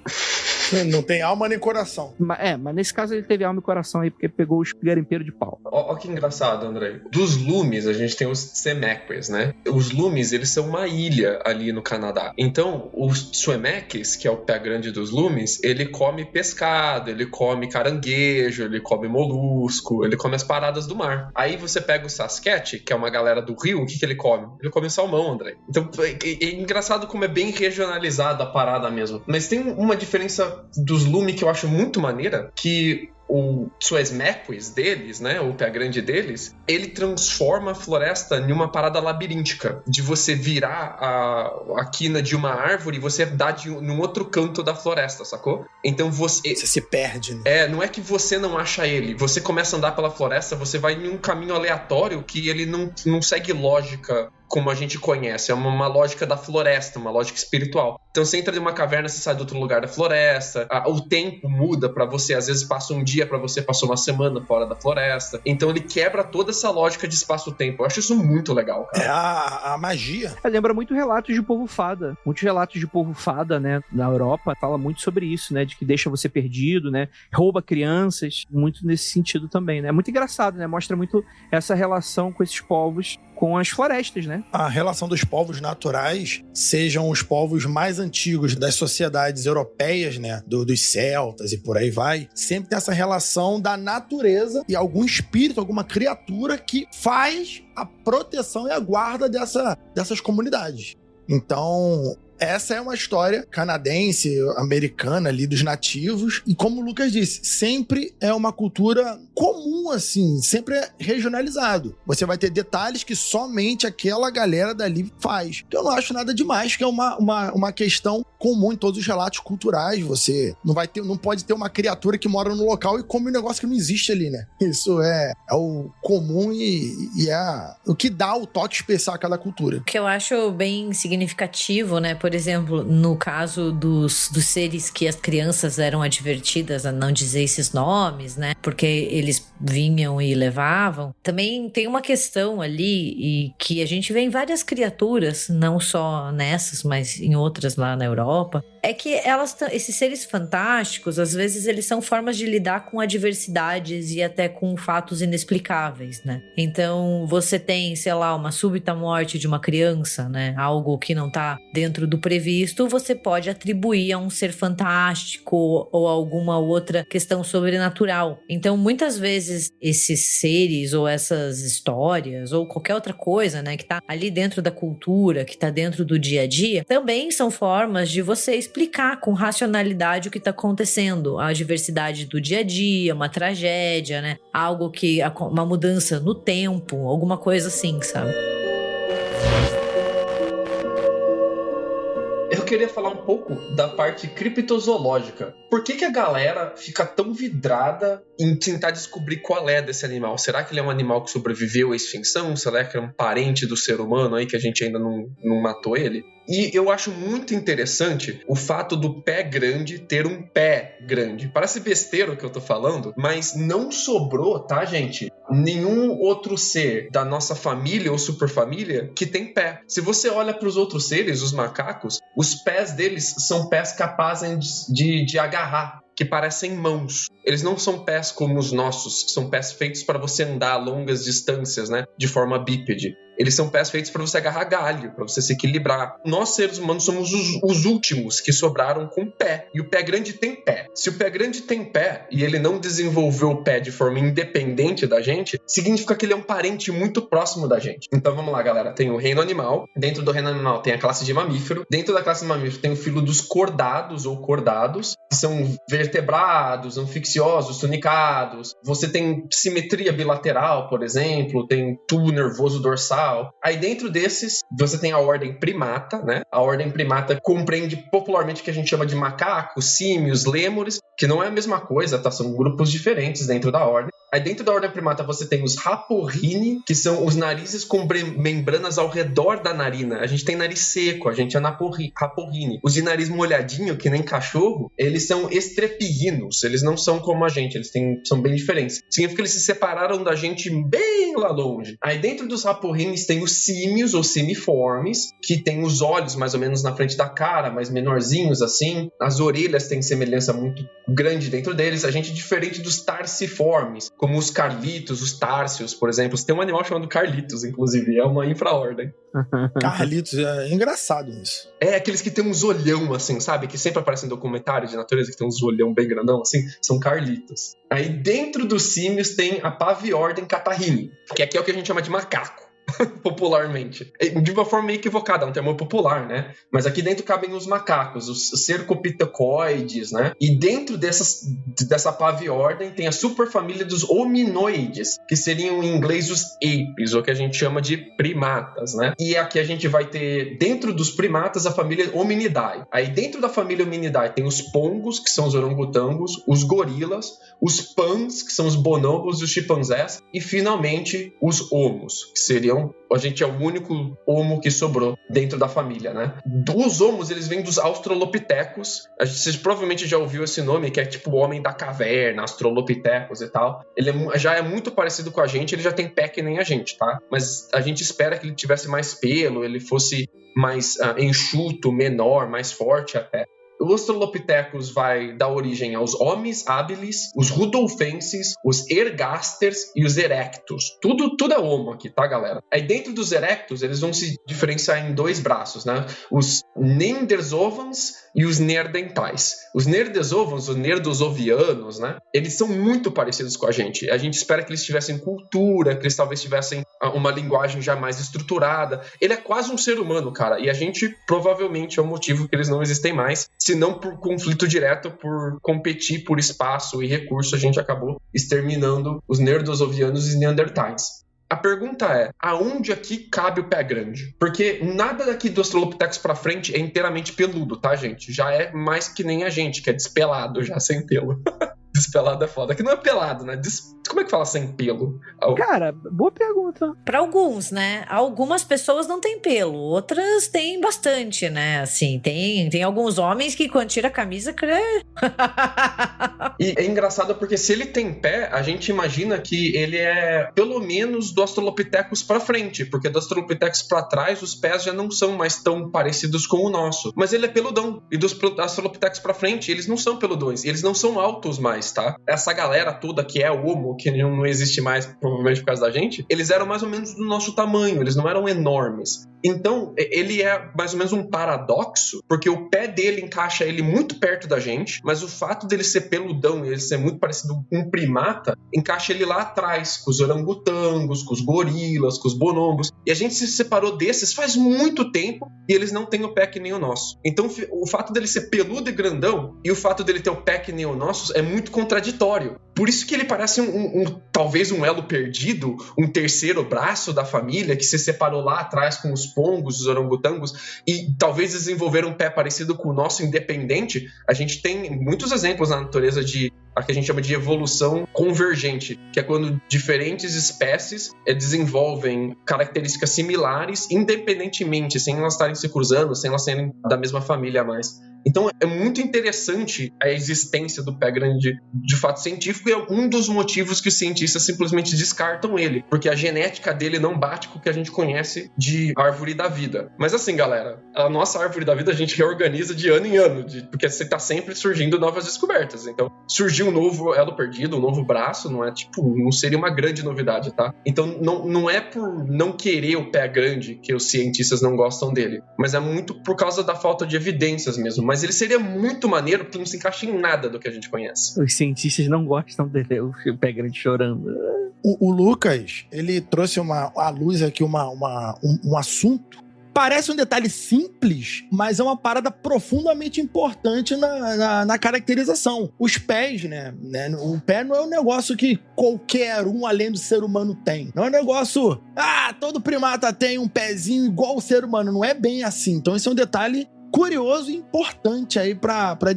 Não tem alma nem coração. Mas nesse caso ele teve alma e coração aí, porque pegou os garimpeiros de pau. Ó que engraçado, André. Dos Lumis, a gente tem os Semeques, né? Os Lumis, eles são uma ilha ali no Canadá. Então, os Semeques, que é o pé grande dos Lumis, ele come pescado, ele come caranguejo, ele come molusco, ele come as paradas do mar. Aí você pega o Saskatch, que é uma galera do rio, o que ele come? Ele come salmão, André. Então, é engraçado como é bem regionalizada a parada mesmo. Mas tem uma diferença dos Lumi que eu acho muito maneira, que o Suesmeques deles, né, o pé grande deles, ele transforma a floresta em uma parada labiríntica, de você virar a quina de uma árvore e você dar num outro canto da floresta, sacou? Então você se perde, né? Não é que você não acha ele, você começa a andar pela floresta, você vai em um caminho aleatório que ele não segue lógica como a gente conhece, é uma lógica da floresta, uma lógica espiritual. Então você entra em uma caverna, você sai do outro lugar da floresta, o tempo muda pra você, às vezes passa um dia pra você, passou uma semana fora da floresta. Então ele quebra toda essa lógica de espaço-tempo. Eu acho isso muito legal, cara. É a magia. Lembra muito relatos de povo fada. Muitos relatos de povo fada, né, na Europa, fala muito sobre isso, né, de que deixa você perdido, né, rouba crianças, muito nesse sentido também, né. É muito engraçado, né, mostra muito essa relação com esses povos, com as florestas, né? A relação dos povos naturais, sejam os povos mais antigos das sociedades europeias, né? Dos celtas e por aí vai, sempre tem essa relação da natureza e algum espírito, alguma criatura que faz a proteção e a guarda dessas comunidades. Então, essa é uma história canadense, americana ali dos nativos. E como o Lucas disse, sempre é uma cultura comum, assim, sempre é regionalizado. Você vai ter detalhes que somente aquela galera dali faz. Que eu não acho nada demais, que é uma questão comum em todos os relatos culturais. Você não pode ter uma criatura que mora no local e come um negócio que não existe ali, né? Isso é o comum e é o que dá o toque especial àquela cultura. O que eu acho bem significativo, né? Por exemplo, no caso dos seres que as crianças eram advertidas a não dizer esses nomes, né? Porque eles vinham e levavam. Também tem uma questão ali e que a gente vê em várias criaturas, não só nessas, mas em outras lá na Europa, é que esses seres fantásticos, às vezes eles são formas de lidar com adversidades e até com fatos inexplicáveis, né? Então você tem, sei lá, uma súbita morte de uma criança, né? Algo que não tá dentro do previsto, você pode atribuir a um ser fantástico ou alguma outra questão sobrenatural. Então, muitas vezes, esses seres ou essas histórias ou qualquer outra coisa, né, que tá ali dentro da cultura, que tá dentro do dia a dia, também são formas de você explicar com racionalidade o que tá acontecendo, a diversidade do dia a dia, uma tragédia, né, algo que, uma mudança no tempo, alguma coisa assim, sabe? Eu queria falar um pouco da parte criptozoológica. Por que a galera fica tão vidrada em tentar descobrir qual é desse animal? Será que ele é um animal que sobreviveu à extinção? Será que é um parente do ser humano aí que a gente ainda não matou ele? E eu acho muito interessante o fato do pé grande ter um pé grande. Parece besteira o que eu tô falando, mas não sobrou, tá, gente? Nenhum outro ser da nossa família ou superfamília que tem pé. Se você olha para os outros seres, os macacos, os pés deles são pés capazes de agarrar, que parecem mãos. Eles não são pés como os nossos, que são pés feitos para você andar a longas distâncias, né, de forma bípede. Eles são pés feitos para você agarrar galho, para você se equilibrar. Nós, seres humanos, somos os últimos que sobraram com pé. E o pé grande tem pé. Se o pé grande tem pé e ele não desenvolveu o pé de forma independente da gente, significa que ele é um parente muito próximo da gente. Então vamos lá, galera. Tem o reino animal. Dentro do reino animal tem a classe de mamífero. Dentro da classe de mamífero tem o filo dos cordados ou cordados, que são vertebrados, anfixiosos, tunicados. Você tem simetria bilateral, por exemplo. Tem tubo nervoso dorsal. Aí dentro desses, você tem a ordem primata, né? A ordem primata compreende popularmente o que a gente chama de macacos, símios, lêmures, que não é a mesma coisa, tá? São grupos diferentes dentro da ordem. Aí dentro da ordem primata você tem os raporrini, que são os narizes com membranas ao redor da narina. A gente tem nariz seco, a gente é raporrini. Os de nariz molhadinho, que nem cachorro, eles são estrepirrinos. Eles não são como a gente, são bem diferentes. Significa que eles se separaram da gente bem lá longe. Aí dentro dos raporrinis tem os símios ou simiformes, que tem os olhos mais ou menos na frente da cara, mais menorzinhos assim. As orelhas têm semelhança muito grande dentro deles. A gente é diferente dos tarsiformes, como os carlitos, os tárcios, por exemplo. Tem um animal chamado Carlitos, inclusive, é uma infraordem. Carlitos, é engraçado isso. É aqueles que tem uns olhão, assim, sabe? Que sempre aparecem em documentário de natureza, que tem uns olhão bem grandão, assim. São Carlitos. Aí dentro dos símios tem a Paviordem Catarrhini, que aqui é o que a gente chama de macaco. Popularmente. De uma forma meio equivocada, é um termo popular, né? Mas aqui dentro cabem os macacos, os cercopitecoides, né? E dentro dessa paviordem tem a superfamília dos hominoides, que seriam em inglês os apes, ou que a gente chama de primatas, né? E aqui a gente vai ter, dentro dos primatas, a família Hominidae. Aí dentro da família Hominidae tem os pongos, que são os orangotangos, os gorilas, os pans, que são os bonobos e os chimpanzés, e finalmente os homos, que seriam, a gente é o único homo que sobrou dentro da família, né? Os homos, eles vêm dos australopitecos. Você provavelmente já ouviu esse nome, que é tipo o homem da caverna, australopitecos e tal. Ele já é muito parecido com a gente, ele já tem pé que nem a gente, tá? Mas a gente espera que ele tivesse mais pelo, ele fosse mais enxuto, menor, mais forte até. O Australopithecus vai dar origem aos Homo habilis, os Rudolfenses, os Ergasters e os Erectus. Tudo é homo aqui, tá, galera? Aí dentro dos Erectus, eles vão se diferenciar em dois braços, né? Os Neandersovans e os Neandertais. Os Neandersovans, os Neandersovianos, né? Eles são muito parecidos com a gente. A gente espera que eles tivessem cultura, que eles talvez tivessem uma linguagem já mais estruturada. Ele é quase um ser humano, cara. E a gente provavelmente é o motivo que eles não existem mais. Se não por conflito direto, por competir por espaço e recurso, a gente acabou exterminando os Neandersovianos e Neandertais. A pergunta é, aonde aqui cabe o pé grande? Porque nada daqui do Australopithecus pra frente é inteiramente peludo, tá, gente? Já é mais que nem a gente, que é despelado já, sem pelo. Despelado é foda. Aqui não é pelado, né? Como é que fala sem pelo? Cara, boa pergunta. Pra alguns, né? Algumas pessoas não têm pelo, outras têm bastante, né? Assim, tem alguns homens que quando tira a camisa... E é engraçado porque se ele tem pé, a gente imagina que ele é pelo menos do Australopithecus pra frente, porque do Australopithecus pra trás os pés já não são mais tão parecidos com o nosso. Mas ele é peludão. E dos Australopithecus pra frente, eles não são peludões. Eles não são altos mais, tá? Essa galera toda que é homo, que não existe mais, provavelmente por causa da gente, eles eram mais ou menos do nosso tamanho, eles não eram enormes. Então, ele é mais ou menos um paradoxo, porque o pé dele encaixa ele muito perto da gente, mas o fato dele ser peludão e ele ser muito parecido com um primata, encaixa ele lá atrás, com os orangotangos, com os gorilas, com os bonobos. E a gente se separou desses faz muito tempo e eles não têm o pé que nem o nosso. Então, o fato dele ser peludo e grandão e o fato dele ter o pé que nem o nosso é muito contraditório. Por isso que ele parece talvez um elo perdido, um terceiro braço da família que se separou lá atrás com os pongos, os orangotangos, e talvez desenvolveram um pé parecido com o nosso independente. A gente tem muitos exemplos na natureza de a que a gente chama de evolução convergente, que é quando diferentes espécies desenvolvem características similares independentemente, sem elas estarem se cruzando, sem elas serem da mesma família mais. Então é muito interessante a existência do pé grande de fato científico e é um dos motivos que os cientistas simplesmente descartam ele, porque a genética dele não bate com o que a gente conhece de árvore da vida. Mas assim, galera, a nossa árvore da vida a gente reorganiza de ano em ano, porque você tá sempre surgindo novas descobertas. Então, surgiu um novo elo perdido, um novo braço, não seria uma grande novidade, tá? Então não é por não querer o pé grande que os cientistas não gostam dele, mas é muito por causa da falta de evidências mesmo. Mas ele seria muito maneiro porque não se encaixa em nada do que a gente conhece. Os cientistas não gostam dele, o pé grande chorando. O Lucas, ele trouxe à luz aqui um assunto. Parece um detalhe simples, mas é uma parada profundamente importante na caracterização. Os pés, né? O pé não é um negócio que qualquer um, além do ser humano, tem. Não é um negócio, todo primata tem um pezinho igual o ser humano. Não é bem assim. Então esse é um detalhe curioso e importante aí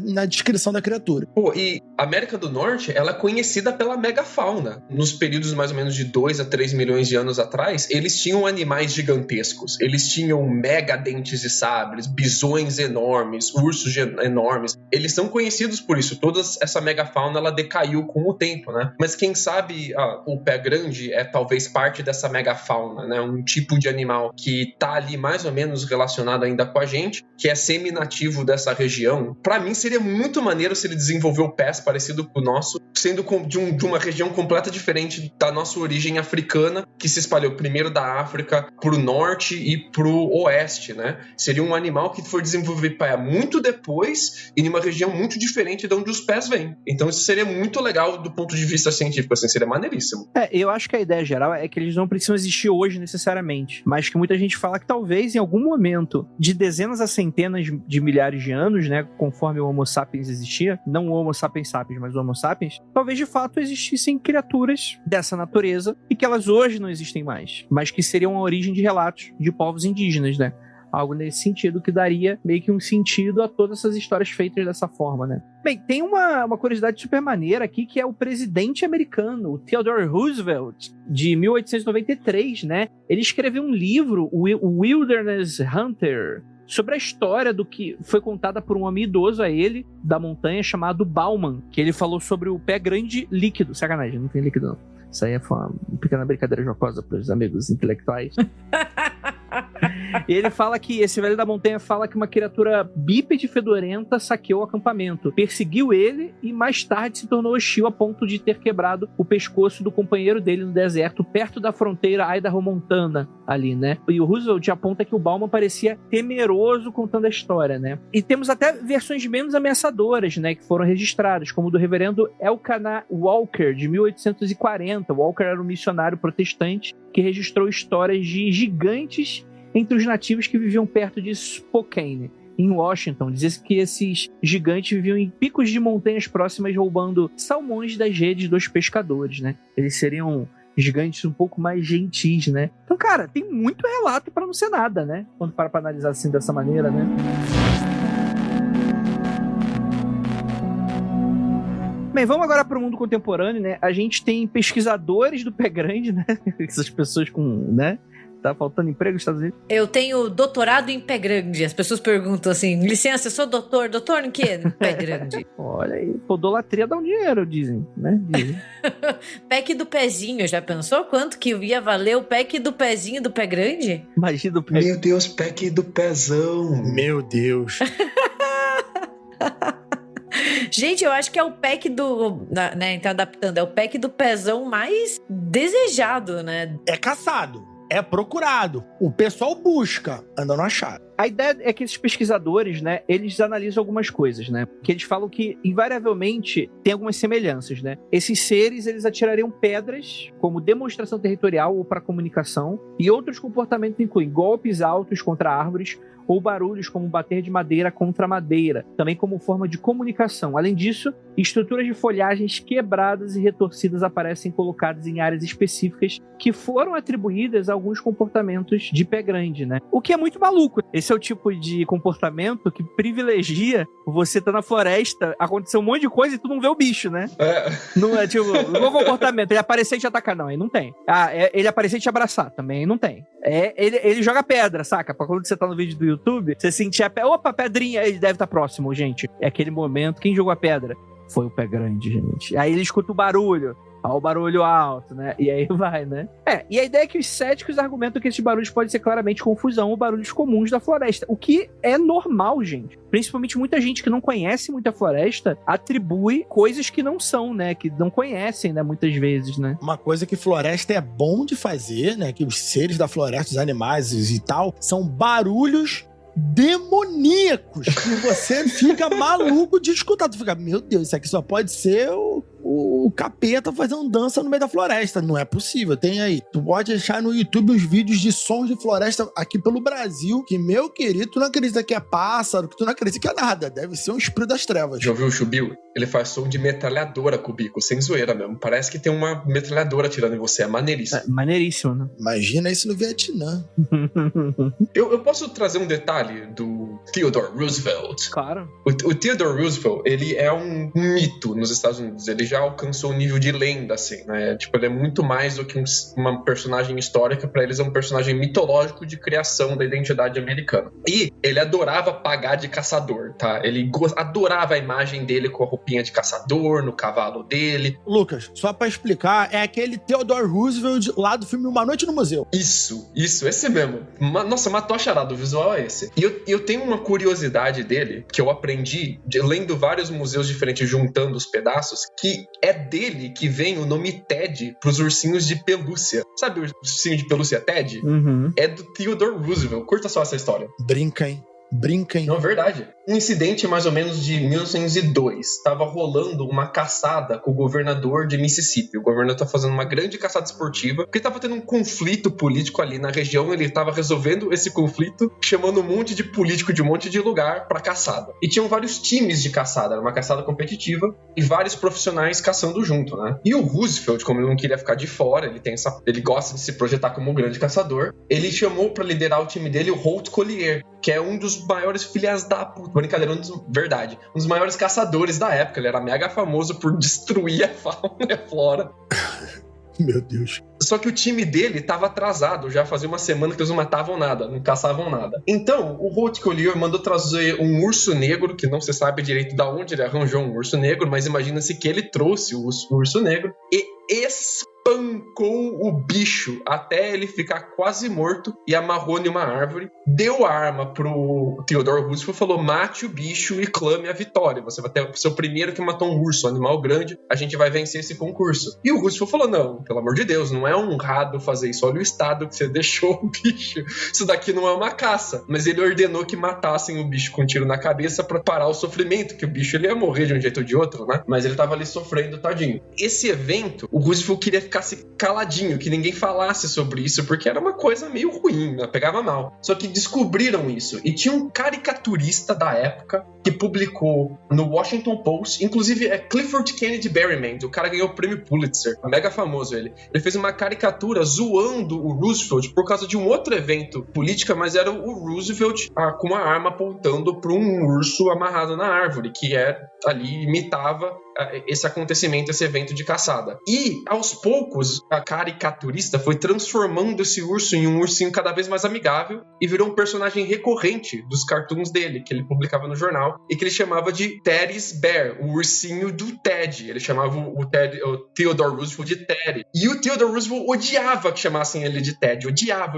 na descrição da criatura. E a América do Norte, ela é conhecida pela megafauna. Nos períodos mais ou menos de 2 a 3 milhões de anos atrás, eles tinham animais gigantescos. Eles tinham mega dentes de sabres, bisões enormes, ursos enormes. Eles são conhecidos por isso. Toda essa megafauna, ela decaiu com o tempo, né? Mas quem sabe o pé grande é talvez parte dessa megafauna, né? Um tipo de animal que tá ali mais ou menos relacionado ainda com a gente, que é semi-nativo dessa região. Pra mim seria muito maneiro se ele desenvolveu pés parecido com o nosso, sendo de uma região completa diferente da nossa origem africana, que se espalhou primeiro da África pro norte e pro oeste, né? Seria um animal que foi desenvolver pé muito depois e em uma região muito diferente de onde os pés vêm. Então isso seria muito legal do ponto de vista científico, assim, seria maneiríssimo. Eu acho que a ideia geral é que eles não precisam existir hoje necessariamente, mas que muita gente fala que talvez em algum momento de dezenas a centenas de milhares de anos, né, conforme o Homo sapiens existia, não o Homo sapiens sapiens, mas o Homo sapiens, talvez de fato existissem criaturas dessa natureza e que elas hoje não existem mais, mas que seriam a origem de relatos de povos indígenas, né? Algo nesse sentido que daria meio que um sentido a todas essas histórias feitas dessa forma, né? Bem, tem uma curiosidade super maneira aqui, que é o presidente americano, o Theodore Roosevelt, de 1893, né? Ele escreveu um livro, o Wilderness Hunter, sobre a história do que foi contada por um homem idoso a ele, da montanha, chamado Bauman, que ele falou sobre o pé grande líquido. Sacanagem, não tem líquido não. Isso aí foi uma pequena brincadeira jocosa para os amigos intelectuais. E ele fala que, esse velho da montanha fala que uma criatura bípede fedorenta saqueou o acampamento, perseguiu ele e mais tarde se tornou hostil a ponto de ter quebrado o pescoço do companheiro dele no deserto, perto da fronteira Idaho-Montana ali, né? E o Roosevelt aponta que o Bauman parecia temeroso contando a história, né? E temos até versões menos ameaçadoras, né, que foram registradas, como do reverendo Elkanah Walker, de 1840. Walker era um missionário protestante que registrou histórias de gigantes entre os nativos que viviam perto de Spokane, em Washington. Dizia-se que esses gigantes viviam em picos de montanhas próximas roubando salmões das redes dos pescadores, né? Eles seriam gigantes um pouco mais gentis, né? Então, cara, tem muito relato para não ser nada, né? Quando para analisar assim dessa maneira, né? Bem, vamos agora para o mundo contemporâneo, né? A gente tem pesquisadores do pé grande, né? Essas pessoas com, né? Tá faltando emprego nos Estados Unidos? Eu tenho doutorado em pé grande. As pessoas perguntam assim, licença, eu sou doutor. Doutor em quê? Pé grande. Olha aí, podolatria dá um dinheiro, dizem, né? Dizem. Pack do pezinho, já pensou quanto que ia valer o pack do pezinho do pé grande? Imagina o pé. Meu Deus, pack do pezão. Meu Deus. Gente, eu acho que é o pack do... né, então adaptando, é o pack do pezão mais desejado, né? É caçado. é procurado. O pessoal busca, ainda não acharam. A ideia é que esses pesquisadores, né, eles analisam algumas coisas, né? Que eles falam que, invariavelmente, tem algumas semelhanças, né? Esses seres, eles atirariam pedras como demonstração territorial ou para comunicação, e outros comportamentos incluem golpes altos contra árvores ou barulhos como bater de madeira contra madeira, também como forma de comunicação. Além disso, estruturas de folhagens quebradas e retorcidas aparecem colocadas em áreas específicas que foram atribuídas a alguns comportamentos de pé grande, né? O que é muito maluco. Esse é o tipo de comportamento que privilegia você tá na floresta, aconteceu um monte de coisa e tu não vê o bicho, né? Não é tipo, não é comportamento, ele aparecer e te atacar, não, aí não tem. Ele aparecer e te abraçar, também aí não tem. Ele joga pedra, saca? Pra quando você tá no vídeo do YouTube, você sentir a pedra, opa, pedrinha, ele deve estar próximo, gente. É aquele momento, quem jogou a pedra? Foi o pé grande, gente. Aí ele escuta o barulho. Ó, o barulho alto, né? E aí vai, né? E a ideia é que os céticos argumentam que esses barulhos podem ser claramente confusão ou barulhos comuns da floresta. O que é normal, gente. Principalmente muita gente que não conhece muito a floresta atribui coisas que não são, né? Que não conhecem, né? Muitas vezes, né? Uma coisa que floresta é bom de fazer, né? Que os seres da floresta, os animais e tal, são barulhos demoníacos que você fica maluco de escutar. Tu fica, meu Deus, isso aqui só pode ser o capeta fazendo dança no meio da floresta. Não é possível. Tem aí. Tu pode achar no YouTube os vídeos de sons de floresta aqui pelo Brasil, que, meu querido, tu não acredita que é pássaro, que tu não acredita que é nada. Deve ser um espírito das trevas. Já ouviu o Chubil? Ele faz som de metralhadora com o bico, sem zoeira mesmo. Parece que tem uma metralhadora atirando em você. É maneiríssimo. Maneiríssimo, né? Imagina isso no Vietnã. Eu posso trazer um detalhe do Theodore Roosevelt? Claro. O Theodore Roosevelt, ele é um mito nos Estados Unidos. Ele já alcançou o nível de lenda, assim, né? Tipo, ele é muito mais do que uma personagem histórica. Pra eles é um personagem mitológico de criação da identidade americana. E ele adorava pagar de caçador, tá? Ele adorava a imagem dele com a roupinha de caçador, no cavalo dele. Lucas, só pra explicar, é aquele Theodore Roosevelt lá do filme Uma Noite no Museu. Isso, esse mesmo. Nossa, matou a charada, o visual é esse. E eu tenho uma curiosidade dele, que eu aprendi lendo vários museus diferentes, juntando os pedaços, que é dele que vem o nome Ted pros ursinhos de pelúcia. Sabe o ursinho de pelúcia Ted? Uhum. É do Theodore Roosevelt. Curta só essa história. Brinca, hein? Não, é verdade. Um incidente mais ou menos de 1902. Estava rolando uma caçada com o governador de Mississippi. O governador tá fazendo uma grande caçada esportiva, porque estava tendo um conflito político ali na região. Ele estava resolvendo esse conflito, chamando um monte de político de um monte de lugar pra caçada. E tinham vários times de caçada. Era uma caçada competitiva e vários profissionais caçando junto, né? E o Roosevelt, como ele não queria ficar de fora, ele gosta de se projetar como um grande caçador, ele chamou pra liderar o time dele o Holt Collier, que é um dos maiores filhas da puta. Brincadeira, um dos maiores caçadores da época. Ele era mega famoso por destruir a fauna e a flora. Meu Deus. Só que o time dele tava atrasado. Já fazia uma semana que eles não matavam nada, não caçavam nada. Então, o Holt Collier mandou trazer um urso negro, que não se sabe direito de onde ele arranjou um urso negro, mas imagina-se que ele trouxe o urso negro e espancou o bicho até ele ficar quase morto e amarrou em uma árvore, deu a arma pro Theodore Roosevelt e falou: mate o bicho e clame a vitória, você vai ser o primeiro que matou um urso, um animal grande, a gente vai vencer esse concurso. E o Roosevelt falou: não, pelo amor de Deus, não é honrado fazer isso, olha o estado que você deixou o bicho, isso daqui não é uma caça. Mas ele ordenou que matassem o bicho com um tiro na cabeça pra parar o sofrimento, que o bicho ele ia morrer de um jeito ou de outro, né? Mas ele tava ali sofrendo, tadinho. Esse evento, o Roosevelt queria ficasse caladinho, que ninguém falasse sobre isso, porque era uma coisa meio ruim, né? Pegava mal. Só que descobriram isso. E tinha um caricaturista da época que publicou no Washington Post, inclusive é Clifford Kennedy Berryman, o cara ganhou o prêmio Pulitzer, mega famoso ele. Ele fez uma caricatura zoando o Roosevelt por causa de um outro evento político, mas era o Roosevelt com uma arma apontando para um urso amarrado na árvore, que ali imitava esse acontecimento, esse evento de caçada. E, aos poucos, a caricaturista foi transformando esse urso em um ursinho cada vez mais amigável e virou um personagem recorrente dos cartoons dele, que ele publicava no jornal, e que ele chamava de Teddy's Bear, o ursinho do Ted. Ele chamava o Theodore Roosevelt de Teddy. E o Theodore Roosevelt odiava que chamassem ele de Ted. Odiava.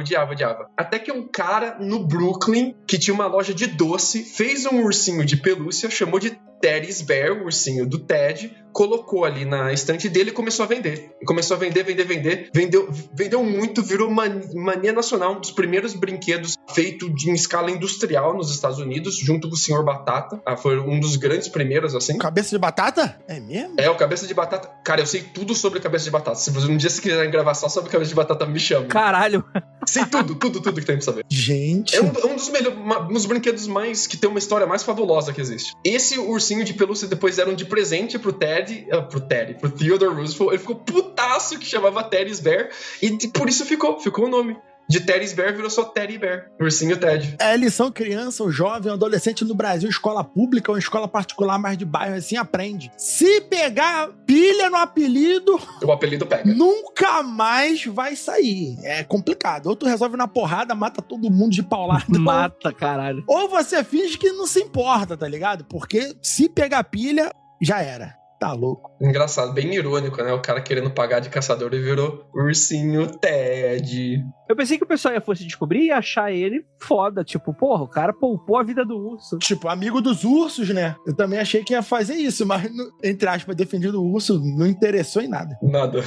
Até que um cara no Brooklyn, que tinha uma loja de doce, fez um ursinho de pelúcia, chamou de Teddy's Bear, o ursinho do Ted, colocou ali na estante dele e começou a vender. E começou a vender. Vendeu muito, virou mania nacional, um dos primeiros brinquedos feito em escala industrial nos Estados Unidos, junto com o Sr. Batata. Foi um dos grandes primeiros, assim. Cabeça de batata? É mesmo? É, o Cabeça de Batata. Cara, eu sei tudo sobre Cabeça de Batata. Se um dia você quiser gravar só sobre Cabeça de Batata, me chama. Caralho. Sei tudo que tem pra saber. Gente. É um dos melhores, um dos brinquedos mais, que tem uma história mais fabulosa que existe. Esse ursinho de pelúcia depois deram de presente pro Theodore Roosevelt. Ele ficou putaço que chamava Teddy's Bear e por isso ficou o nome. De Teddy's Bear virou só Teddy Bear, ursinho Ted. É, eles são criança, ou jovem, ou adolescente no Brasil, escola pública ou escola particular mais de bairro, assim aprende. Se pegar pilha no apelido, o apelido pega. Nunca mais vai sair. É complicado. Ou tu resolve na porrada, mata todo mundo de paulada. Mata, caralho. Ou você finge que não se importa, tá ligado? Porque se pegar pilha, já era. Tá louco. Engraçado, bem irônico, né? O cara querendo pagar de caçador e virou ursinho Ted. Eu pensei que o pessoal fosse descobrir e achar ele foda. Tipo, porra, o cara poupou a vida do urso. Tipo, amigo dos ursos, né? Eu também achei que ia fazer isso, mas, entre aspas, defendido o urso, não interessou em nada. Nada.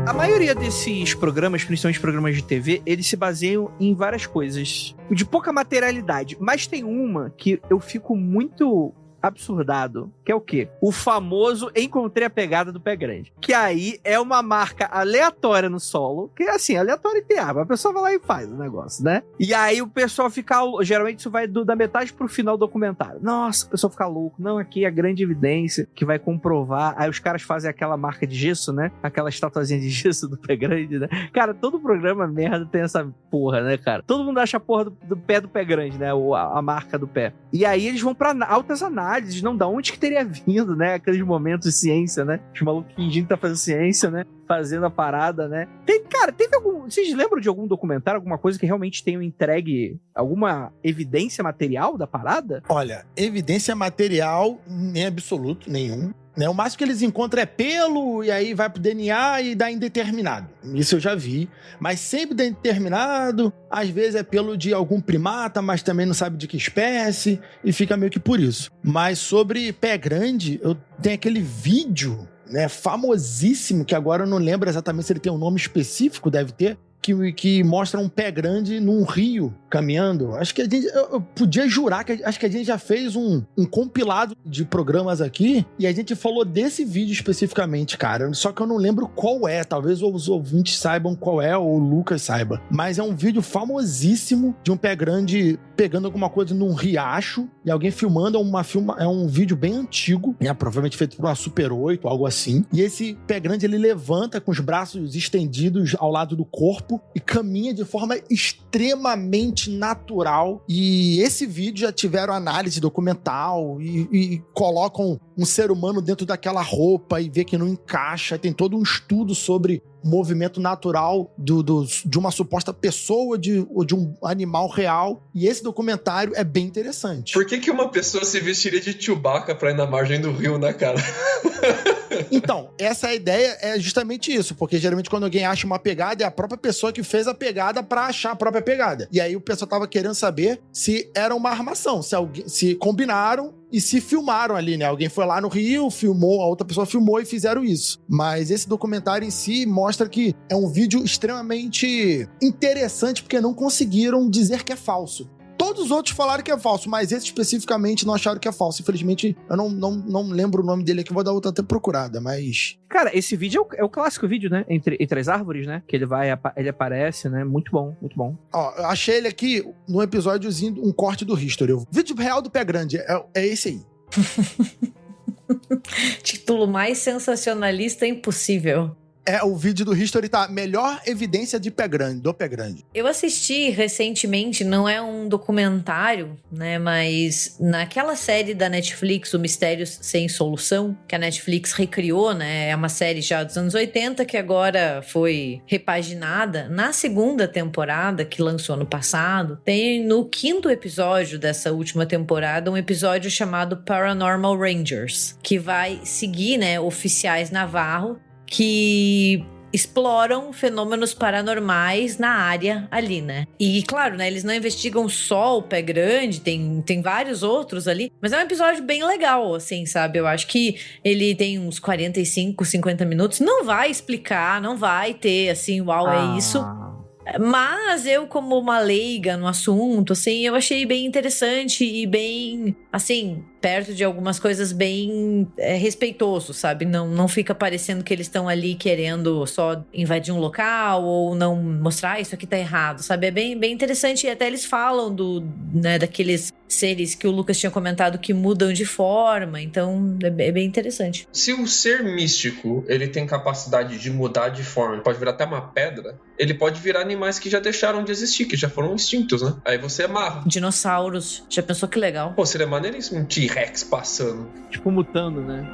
A maioria desses programas, principalmente programas de TV, eles se baseiam em várias coisas de pouca materialidade, mas tem uma que eu fico muito absurdado, que é o quê? O famoso encontrei a pegada do pé grande. Que aí é uma marca aleatória no solo, que é assim, aleatória e tem arma. A pessoa vai lá e faz o negócio, né? E aí o pessoal fica, geralmente isso vai da metade pro final do documentário. Nossa, o pessoal fica louco. Não, aqui é a grande evidência que vai comprovar. Aí os caras fazem aquela marca de gesso, né? Aquela estatuazinha de gesso do pé grande, né? Cara, todo programa merda tem essa porra, né, cara? Todo mundo acha a porra do pé grande, né? A marca do pé. E aí eles vão pra altas análises, não, da onde que teria vindo, né? Aqueles momentos de ciência, né? Os malucos fingindo que tá fazendo ciência, né? Fazendo a parada, né? Teve algum... Vocês lembram de algum documentário, alguma coisa que realmente tenham entregue alguma evidência material da parada? Olha, evidência material em absoluto nenhum. Né? O máximo que eles encontram é pelo, e aí vai pro DNA e dá indeterminado. Isso eu já vi. Mas sempre dá indeterminado, às vezes é pelo de algum primata, mas também não sabe de que espécie, e fica meio que por isso. Mas sobre pé grande, eu tenho aquele vídeo, né, famosíssimo, que agora eu não lembro exatamente se ele tem um nome específico, deve ter, que mostra um pé grande num rio caminhando. Acho que a gente... Eu podia jurar que acho que a gente já fez um compilado de programas aqui e a gente falou desse vídeo especificamente, cara. Só que eu não lembro qual é. Talvez os ouvintes saibam qual é, ou o Lucas saiba. Mas é um vídeo famosíssimo de um pé grande pegando alguma coisa num riacho e alguém filmando. É um vídeo bem antigo, né? Provavelmente feito por uma Super 8, algo assim. E esse pé grande, ele levanta com os braços estendidos ao lado do corpo e caminha de forma extremamente natural. E esse vídeo já tiveram análise documental e colocam um ser humano dentro daquela roupa e vê que não encaixa. Tem todo um estudo sobre o movimento natural de uma suposta pessoa ou de um animal real. E esse documentário é bem interessante. Por que uma pessoa se vestiria de Chewbacca pra ir na margem do rio, né, cara? Então, essa ideia é justamente isso, porque geralmente quando alguém acha uma pegada, é a própria pessoa que fez a pegada pra achar a própria pegada. E aí o pessoal tava querendo saber se era uma armação, se combinaram e se filmaram ali, né? Alguém foi lá no Rio, filmou, a outra pessoa filmou e fizeram isso. Mas esse documentário em si mostra que é um vídeo extremamente interessante, porque não conseguiram dizer que é falso. Todos os outros falaram que é falso, mas esse especificamente não acharam que é falso. Infelizmente, eu não lembro o nome dele aqui, vou dar outra até procurada, mas... Cara, esse vídeo é o clássico vídeo, né? Entre as árvores, né? Que ele aparece, né? Muito bom, muito bom. Ó, eu achei ele aqui num episódiozinho, um corte do History. O vídeo real do pé grande, é esse aí. Título mais sensacionalista impossível. O vídeo do History tá melhor evidência de pé grande, do pé grande. Eu assisti recentemente, não é um documentário, né? Mas naquela série da Netflix, O Mistérios Sem Solução, que a Netflix recriou, né? É uma série já dos anos 80 que agora foi repaginada. Na segunda temporada, que lançou ano passado, tem no 5º episódio dessa última temporada um episódio chamado Paranormal Rangers, que vai seguir, né, oficiais Navarro que exploram fenômenos paranormais na área ali, né? E, claro, né, eles não investigam só o pé grande, tem vários outros ali, mas é um episódio bem legal, assim, sabe? Eu acho que ele tem uns 45, 50 minutos, não vai explicar, não vai ter, assim, uau, é isso. Mas eu, como uma leiga no assunto, assim, eu achei bem interessante e bem, assim, perto de algumas coisas bem respeitoso, sabe? Não fica parecendo que eles estão ali querendo só invadir um local ou não mostrar isso aqui tá errado, sabe? É bem, bem interessante e até eles falam daqueles seres que o Lucas tinha comentado que mudam de forma, então é bem interessante. Se o ser místico, ele tem capacidade de mudar de forma, pode virar até uma pedra, ele pode virar animais que já deixaram de existir, que já foram extintos, né? Aí você amarra. Dinossauros, já pensou que legal? Pô, seria maneiríssimo um T-Rex passando. Tipo mutando, né?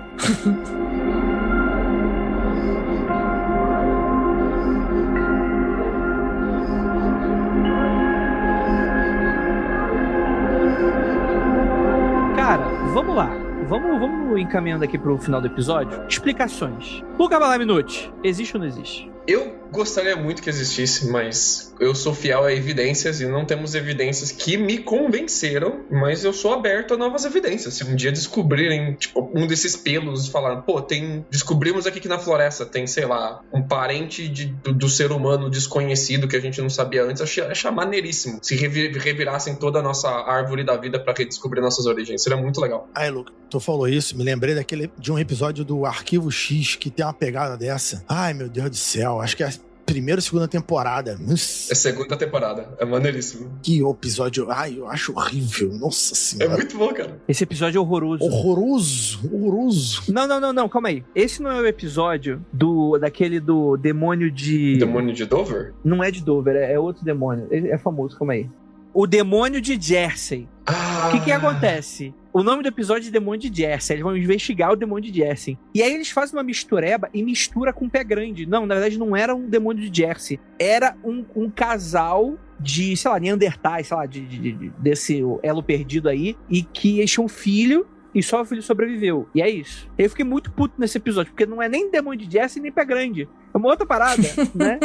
Cara, vamos lá. Vamos encaminhando aqui pro final do episódio. Explicações. Luca Balaminuti, existe ou não existe? Eu gostaria muito que existisse, mas eu sou fiel a evidências e não temos evidências que me convenceram, mas eu sou aberto a novas evidências. Se um dia descobrirem, tipo, um desses pelos e falar, pô, descobrimos aqui que na floresta tem, sei lá, um parente do ser humano desconhecido que a gente não sabia antes, achei maneiríssimo. Se revirassem toda a nossa árvore da vida pra redescobrir nossas origens, seria muito legal. Aí, Luca, tu falou isso, me lembrei de um episódio do Arquivo X que tem uma pegada dessa. Ai, meu Deus do céu, acho que é primeira ou segunda temporada. É segunda temporada. É maneiríssimo. Que episódio... Ai, eu acho horrível. Nossa senhora. É muito bom, cara. Esse episódio é horroroso. Horroroso. Não, calma aí. Esse não é o episódio daquele do demônio de... Demônio de Dover? Não é de Dover, é outro demônio. Ele é famoso, calma aí. O demônio de Jersey. O que acontece? O nome do episódio é Demônio de Jersey. Eles vão investigar o demônio de Jersey. E aí eles fazem uma mistureba e mistura com o pé grande. Não, na verdade não era um demônio de Jersey. Era um casal de, sei lá, Neandertais, sei lá, desse elo perdido aí. E que eles tinham um filho e só o filho sobreviveu. E é isso. Eu fiquei muito puto nesse episódio, porque não é nem demônio de Jersey nem pé grande. É uma outra parada, né?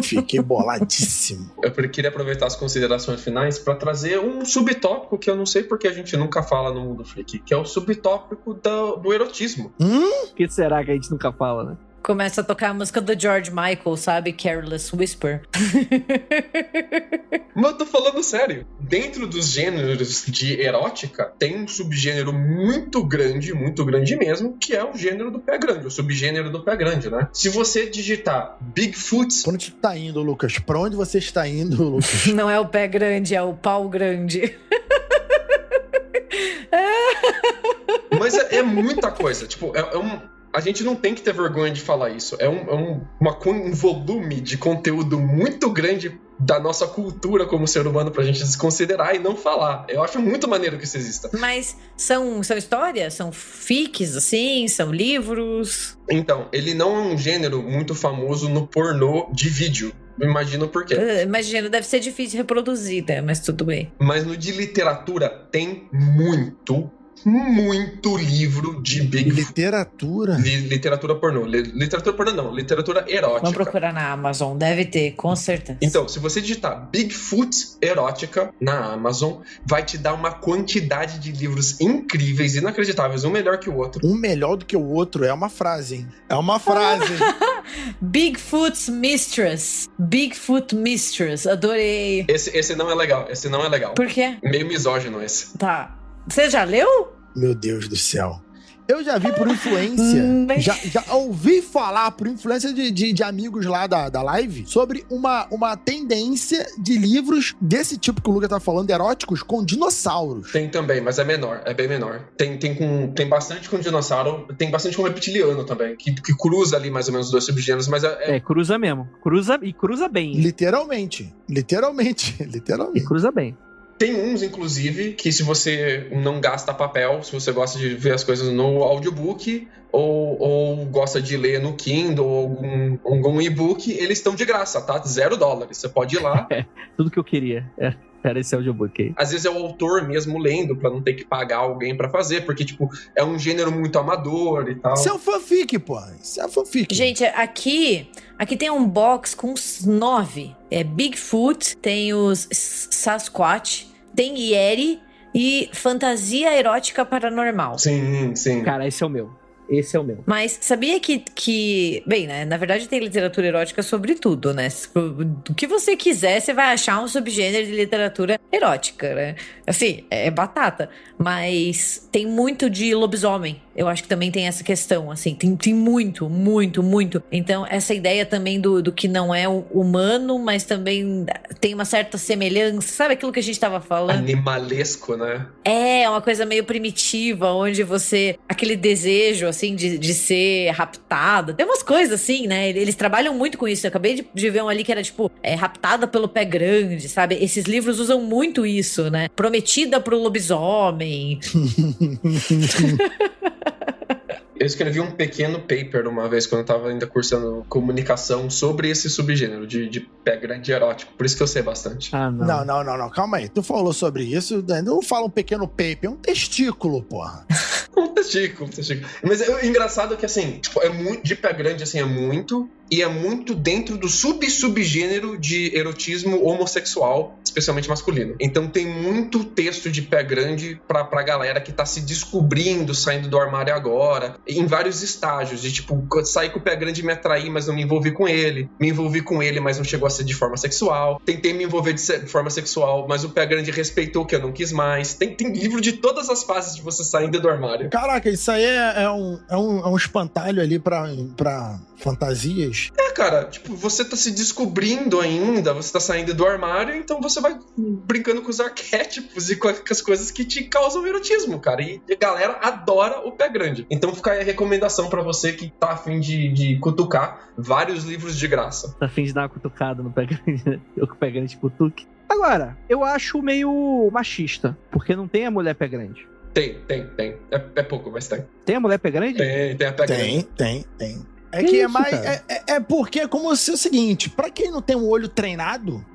Fiquei boladíssimo. Eu queria aproveitar as considerações finais para trazer um subtópico que eu não sei porque a gente nunca fala no Mundo Freak, que é o subtópico do erotismo. O que será que a gente nunca fala, né? Começa a tocar a música do George Michael, sabe? Careless Whisper. Mas eu tô falando sério. Dentro dos gêneros de erótica, tem um subgênero muito grande mesmo, que é o gênero do pé grande, o subgênero do pé grande, né? Se você digitar Bigfoot... Pra onde tu tá indo, Lucas? Pra onde você está indo, Lucas? Não é o pé grande, é o pau grande. Mas é muita coisa. Tipo, a gente não tem que ter vergonha de falar isso. É um volume de conteúdo muito grande da nossa cultura como ser humano pra gente desconsiderar e não falar. Eu acho muito maneiro que isso exista. Mas são histórias? São fics, assim? São livros? Então, ele não é um gênero muito famoso no pornô de vídeo. Imagino por quê. Imagino, deve ser difícil de reproduzir, né? Mas tudo bem. Mas no de literatura tem muito livro de Bigfoot. Literatura pornô. Literatura pornô não, literatura erótica. Vamos procurar na Amazon, deve ter, com certeza. Então, se você digitar Bigfoot erótica na Amazon, vai te dar uma quantidade de livros incríveis, inacreditáveis, um melhor que o outro. Um melhor do que o outro é uma frase, hein? É uma frase. Bigfoot's Mistress. Bigfoot Mistress, adorei. Esse não é legal, Por quê? Meio misógino esse. Tá. Você já leu? Meu Deus do céu. Eu já vi por influência, já ouvi falar por influência de amigos lá da live sobre uma tendência de livros desse tipo que o Lucas tá falando, eróticos, com dinossauros. Tem também, mas é menor, é bem menor. Tem bastante com dinossauro, tem bastante com reptiliano também, que cruza ali mais ou menos os dois subgêneros, mas cruza mesmo. Cruza bem. Literalmente. E cruza bem. Tem uns, inclusive, que se você não gasta papel, se você gosta de ver as coisas no audiobook ou gosta de ler no Kindle ou algum e-book, eles estão de graça, tá? $0. Você pode ir lá. Tudo que eu queria. Era esse audiobook aí. Às vezes é o autor mesmo lendo, pra não ter que pagar alguém pra fazer, porque, tipo, é um gênero muito amador e tal. Isso é um fanfic, pô. Isso é um fanfic. Gente, aqui tem um box com uns 9. É Bigfoot, tem os Sasquatch, tem Yeti e fantasia erótica paranormal. Sim. Cara, esse é o meu. Mas sabia que bem, né? Na verdade tem literatura erótica sobre tudo, né? O que você quiser, você vai achar um subgênero de literatura erótica, né? Assim, é batata. Mas tem muito de lobisomem. Eu acho que também tem essa questão, assim. Tem muito. Então, essa ideia também do que não é humano, mas também tem uma certa semelhança. Sabe aquilo que a gente tava falando? Animalesco, né? É uma coisa meio primitiva, onde você... Aquele desejo, assim, de ser raptada. Tem umas coisas assim, né? Eles trabalham muito com isso. Eu acabei de ver um ali que era, tipo, raptada pelo pé grande, sabe? Esses livros usam muito isso, né? Prometida pro lobisomem. Eu escrevi um pequeno paper uma vez, quando eu tava ainda cursando comunicação, sobre esse subgênero de pé grande erótico. Por isso que eu sei bastante. Ah, não. Não. Calma aí. Tu falou sobre isso, não fala um pequeno paper, é um testículo, porra. Um testículo. Mas é engraçado que, assim, tipo, é muito, de pé grande, assim, é muito dentro do subgênero de erotismo homossexual, especialmente masculino. Então tem muito texto de pé grande pra galera que tá se descobrindo, saindo do armário agora, em vários estágios, de tipo, sair com o pé grande e me atrair, mas não me envolvi com ele. Me envolvi com ele, mas não chegou a ser de forma sexual. Tentei me envolver de forma sexual, mas o pé grande respeitou que eu não quis mais. Tem livro de todas as fases de você saindo do armário. Caraca, isso aí é um espantalho ali pra fantasias. Cara, tipo, você tá se descobrindo ainda, você tá saindo do armário, então você vai brincando com os arquétipos e com as coisas que te causam erotismo, cara. E a galera adora o pé grande. Então fica aí a recomendação pra você que tá afim de cutucar vários livros de graça. Tá afim de dar uma cutucada no pé grande, né? Eu com o pé grande cutuque. Agora, eu acho meio machista, porque não tem a mulher pé grande. Tem. É pouco, mas tem. Tem a mulher pé grande? Tem a pé grande. Tem. É que isso, é porque é como se é o seguinte, pra quem não tem um olho treinado,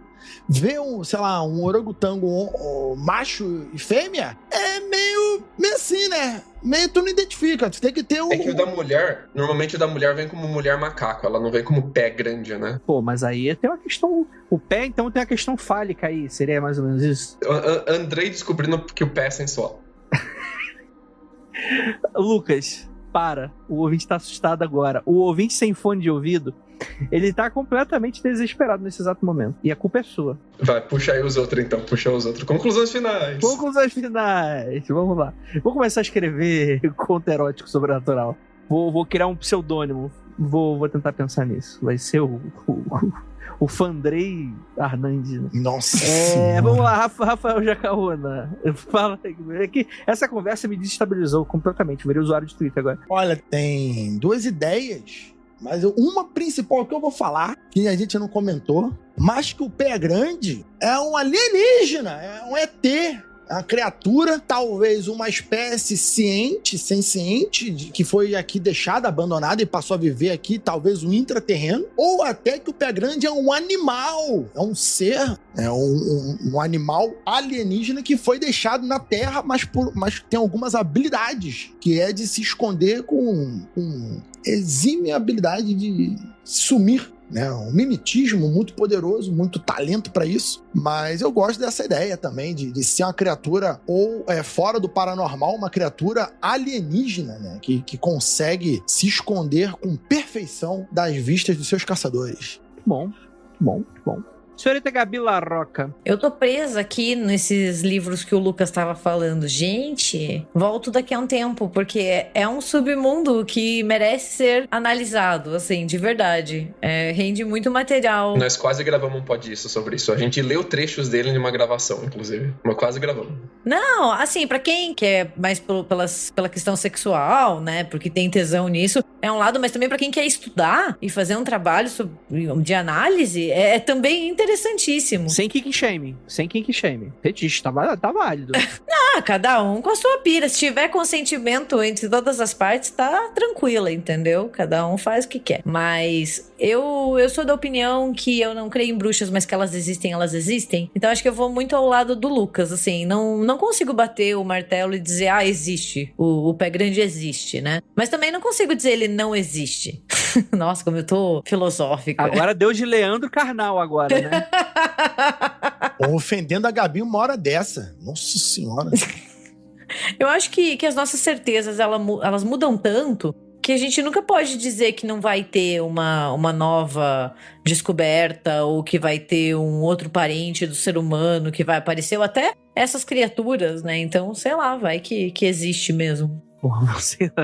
ver um orangotango macho e fêmea é meio assim, né? Meio tu não identifica, tu tem que ter É que o da mulher, normalmente o da mulher vem como mulher macaco, ela não vem como pé grande, né? Pô, mas aí tem uma questão... O pé, então, tem uma questão fálica aí, seria mais ou menos isso? Andrei descobrindo que o pé é sensual. Lucas... O ouvinte tá assustado agora. O ouvinte sem fone de ouvido, ele tá completamente desesperado nesse exato momento. E a culpa é sua. Vai, puxa aí os outros então, Conclusões finais. Vamos lá. Vou começar a escrever conto erótico sobrenatural. Vou criar um pseudônimo. Vou tentar pensar nisso. Vai ser o Fandrei Arnandes. Nossa. Vamos lá, Rafael Jacaúna. Fala aí. Que essa conversa me desestabilizou completamente. Virei usuário de Twitter agora. Olha, tem duas ideias, mas uma principal que eu vou falar, que a gente não comentou, mas que o pé grande é um alienígena, é um ET. A criatura, talvez uma espécie senciente, que foi aqui deixada, abandonada e passou a viver aqui, talvez um intraterreno, ou até que o pé grande é um animal, é um ser, é um animal alienígena que foi deixado na Terra, mas tem algumas habilidades, que é de se esconder com exímia habilidade de sumir. Né, um mimetismo muito poderoso, muito talento pra isso, mas eu gosto dessa ideia também de ser uma criatura ou fora do paranormal, uma criatura alienígena, né, que consegue se esconder com perfeição das vistas dos seus caçadores. Bom. Senhorita Gabi Larroca. Eu tô presa aqui nesses livros que o Lucas tava falando. Gente, volto daqui a um tempo, porque é um submundo que merece ser analisado, assim, de verdade. Rende muito material. Nós quase gravamos um podcast sobre isso. A gente leu trechos dele numa gravação, inclusive. Mas quase gravamos. Não, assim, pra quem quer mais pela questão sexual, né, porque tem tesão nisso, é um lado, mas também pra quem quer estudar e fazer um trabalho de análise, é também interessantíssimo. Sem kink shaming. Fetiche, tá válido. Cada um com a sua pira. Se tiver consentimento entre todas as partes, tá tranquila, entendeu? Cada um faz o que quer. Mas eu sou da opinião que eu não creio em bruxas, mas que elas existem. Então acho que eu vou muito ao lado do Lucas, assim. Não consigo bater o martelo e dizer, existe. O pé grande existe, né? Mas também não consigo dizer ele não existe. Nossa, como eu tô filosófica. Agora deu de Leandro Carnal agora, né? Ofendendo a Gabi uma hora dessa. Nossa senhora. Eu acho que as nossas certezas, elas mudam tanto que a gente nunca pode dizer que não vai ter uma nova descoberta ou que vai ter um outro parente do ser humano que vai aparecer, ou até essas criaturas, né? Então, sei lá, vai que existe mesmo. Porra,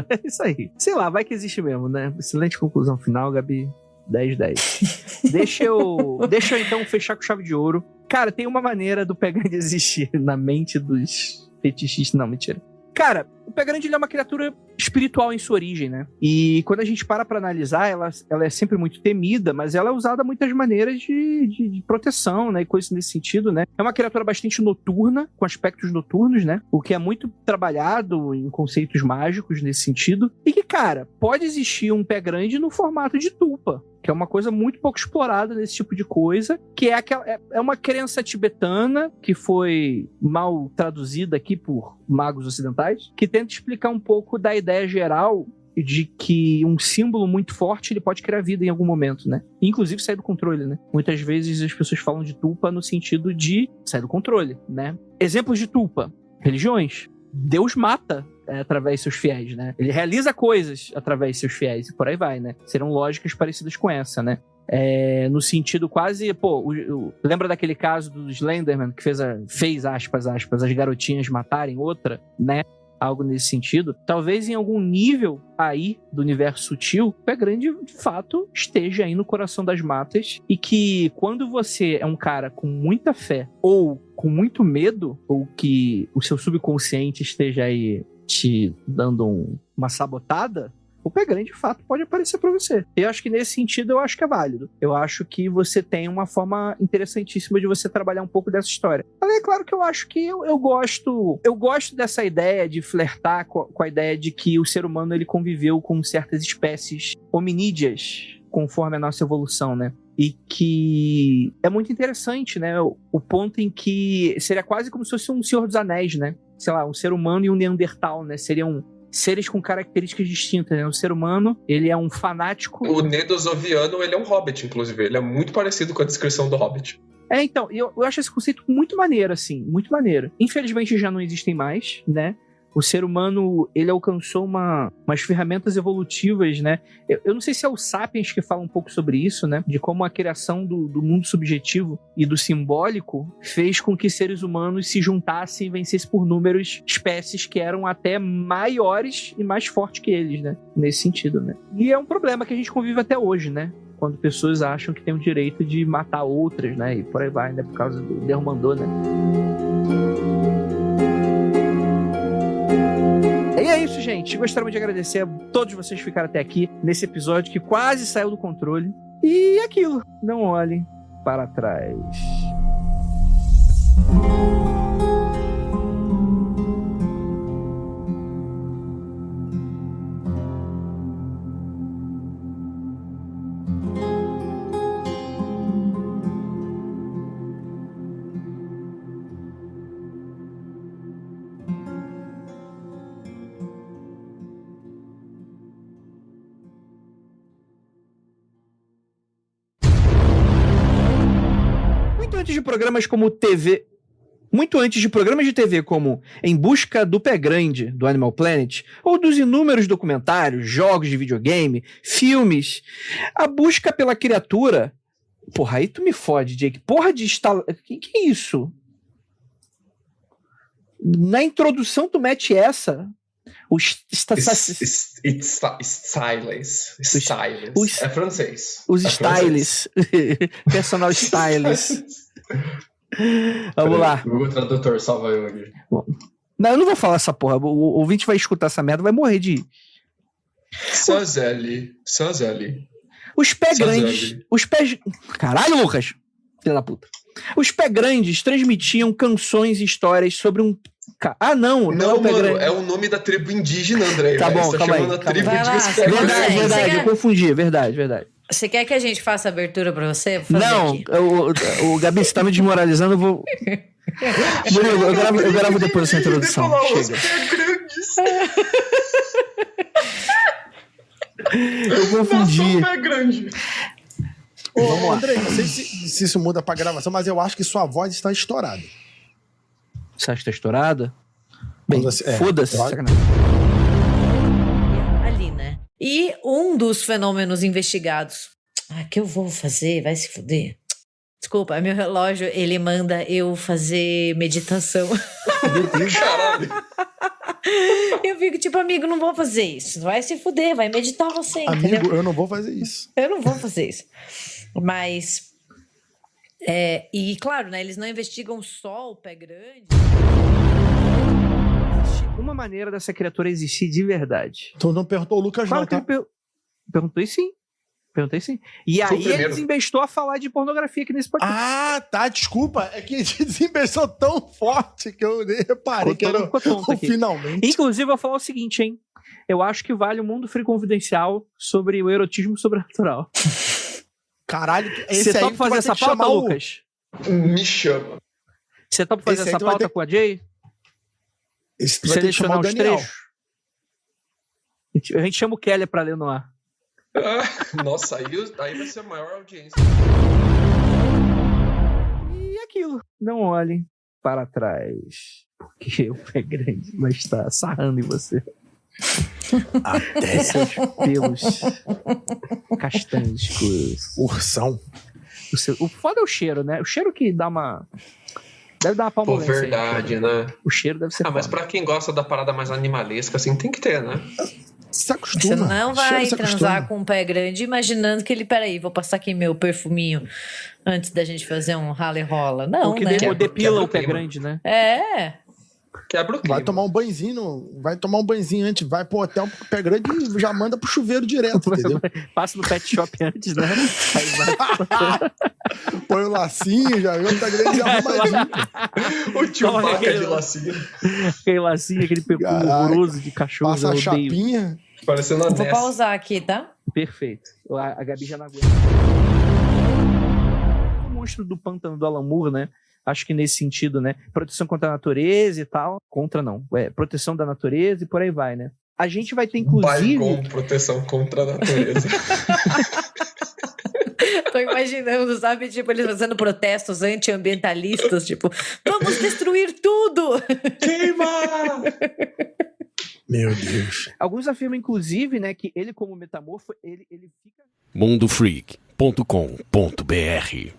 é isso aí. Sei lá, vai que existe mesmo, né? Excelente conclusão final, Gabi. 10/10. Deixa eu então fechar com chave de ouro. Cara, tem uma maneira do pé grande existir na mente dos fetichistas. Não, mentira. Cara, o pé grande ele é uma criatura espiritual em sua origem, né? E quando a gente para pra analisar, ela é sempre muito temida, mas ela é usada muitas maneiras de proteção, né? E coisas nesse sentido, né? É uma criatura bastante noturna, com aspectos noturnos, né? O que é muito trabalhado em conceitos mágicos nesse sentido. E que, cara, pode existir um pé grande no formato de tulpa, que é uma coisa muito pouco explorada nesse tipo de coisa, que é uma crença tibetana que foi mal traduzida aqui por magos ocidentais, que tenta explicar um pouco da ideia geral de que um símbolo muito forte ele pode criar vida em algum momento, né? Inclusive sair do controle, né? Muitas vezes as pessoas falam de tulpa no sentido de sair do controle, né? Exemplos de tulpa. Religiões. Deus mata através de seus fiéis, né? Ele realiza coisas através de seus fiéis e por aí vai, né? Serão lógicas parecidas com essa, né? No sentido quase... lembra daquele caso do Slenderman que fez aspas, as garotinhas matarem outra, né? Algo nesse sentido. Talvez em algum nível aí do universo sutil, o pé grande, de fato, esteja aí no coração das matas e que quando você é um cara com muita fé ou com muito medo, ou que o seu subconsciente esteja aí te dando uma sabotada, o pé grande, de fato, pode aparecer pra você. Eu acho que nesse sentido, eu acho que é válido. Eu acho que você tem uma forma interessantíssima de você trabalhar um pouco dessa história. Mas é claro que eu acho que eu gosto dessa ideia de flertar com a ideia de que o ser humano ele conviveu com certas espécies hominídeas conforme a nossa evolução, né? E que é muito interessante, né? O ponto em que seria quase como se fosse um Senhor dos Anéis, né? Sei lá, um ser humano e um Neandertal, né? Seriam seres com características distintas, né? O ser humano, ele é um fanático. O Nedozoviano, ele é um hobbit, inclusive. Ele é muito parecido com a descrição do hobbit. Então, eu acho esse conceito muito maneiro, assim, muito maneiro. Infelizmente já não existem mais, né? O ser humano, ele alcançou umas ferramentas evolutivas, né? Eu não sei se é o Sapiens que fala um pouco sobre isso, né? De como a criação do mundo subjetivo e do simbólico fez com que seres humanos se juntassem e vencessem por números espécies que eram até maiores e mais fortes que eles, né? Nesse sentido, né? E é um problema que a gente convive até hoje, né? Quando pessoas acham que tem o direito de matar outras, né? E por aí vai, né? Por causa do Dermandor, né? E é isso, gente. Gostaria de agradecer a todos vocês que ficaram até aqui nesse episódio que quase saiu do controle. E aquilo, não olhem para trás. Muito antes de programas de TV como Em Busca do Pé Grande, do Animal Planet, ou dos inúmeros documentários, jogos de videogame, filmes, a busca pela criatura Porra, aí tu me fode, Jake. Porra de instalar... Que é isso? Na introdução tu mete essa... Styles. É francês. Os styles. Personal styles. Vamos lá. O tradutor, salva eu aqui. Não, eu não vou falar essa porra. O ouvinte vai escutar essa merda, vai morrer de... Sazeli. Os pés grandes... Os pés... Caralho, Lucas! Filha da puta. Os pés grandes transmitiam canções e histórias sobre um... Ah, não é o pé mano, grande. é o nome da tribo indígena, André. Tá bom, você calma aí. chamando a tribo Vai lá, de Verdade, eu confundi, verdade. Você quer que a gente faça a abertura pra você? Vou fazer Não, aqui. o Gabi, você tá me desmoralizando, eu vou... Murilo, eu gravo depois essa introdução. Chega. Eu confundi. Pé grande. Vamos lá. André, não sei se isso muda pra gravação, mas eu acho que sua voz está estourada. Você acha que tá estourada? Bem, Foda-se, foda-se. eu- Sacanagem. Ali, né? E um dos fenômenos investigados. Que eu vou fazer? Vai se fuder. Desculpa, meu relógio, ele manda eu fazer meditação. Meu Deus. Caralho. Eu fico tipo, amigo, não vou fazer isso. Vai se fuder, vai meditar você, entendeu? Amigo, eu não vou fazer isso. Eu não vou fazer isso. Mas... e claro, né? Eles não investigam só o pé grande. Uma maneira dessa criatura existir de verdade. Tu não perguntou o Lucas, Claro não, que tá? ele perguntei sim. E Foi o aí ele primeiro. desembestou a falar de pornografia aqui nesse podcast. Ah, tá, desculpa. É que a gente desembestou tão forte que eu nem reparei que era Ficou tonto o aqui. finalmente. Inclusive, eu vou falar o seguinte, hein? Eu acho que vale o Mundo Free Confidencial sobre o erotismo sobrenatural. Caralho, esse Você aí topa tu fazer vai ter essa que pauta, chamar o- Lucas? Me chama. Você topa fazer Esse aí essa tu vai pauta ter- com a Jay? Esse tu vai ter que chamar Selecionar o os Daniel. trechos? A gente chama o Kelly pra ler no ar. Nossa, aí vai ser a maior audiência. E aquilo. Não olhem para trás. Porque o pé grande vai estar sarrando em você. Até Seus pelos castanhos escuros. ursão. O foda é o cheiro, né? O cheiro que dá uma... Deve dar uma Pô, palmolência aí, verdade, né? né? O cheiro deve ser Mas foda. pra quem gosta da parada mais animalesca, assim, tem que ter, né? Se acostuma. Você não vai Cheiro se transar acostuma. com um pé grande imaginando que ele, peraí, vou passar aqui meu perfuminho antes da gente fazer um rale rola. Não, O que né? depila Quebra o pé o clima. grande, né? Quebra o clima. Vai tomar um banhozinho antes, vai pro hotel pro pé grande e já manda pro chuveiro direto, entendeu? Passa no pet shop antes, né? Aí vai... Põe o lacinho, já viu o pé grande já arrumadinho. O tio Toma Vaca aquele- de lacinho. Aquele lacinho, aquele pecu Caraca. horroroso de cachorro. Passa a eu odeio. chapinha. Parecendo a Vou Ness. pausar aqui, tá? Perfeito. A Gabi já não aguenta. O monstro do pântano do Alan Moore, né? Acho que nesse sentido, né? Proteção contra a natureza e tal. Contra não. Proteção da natureza e por aí vai, né? A gente vai ter, inclusive... Baigon, proteção contra a natureza. Tô imaginando, sabe? Tipo, eles fazendo protestos antiambientalistas, tipo, vamos destruir tudo! Queima! Meu Deus. Alguns afirmam, inclusive, né, que ele, como metamorfo, ele fica... mundofreak.com.br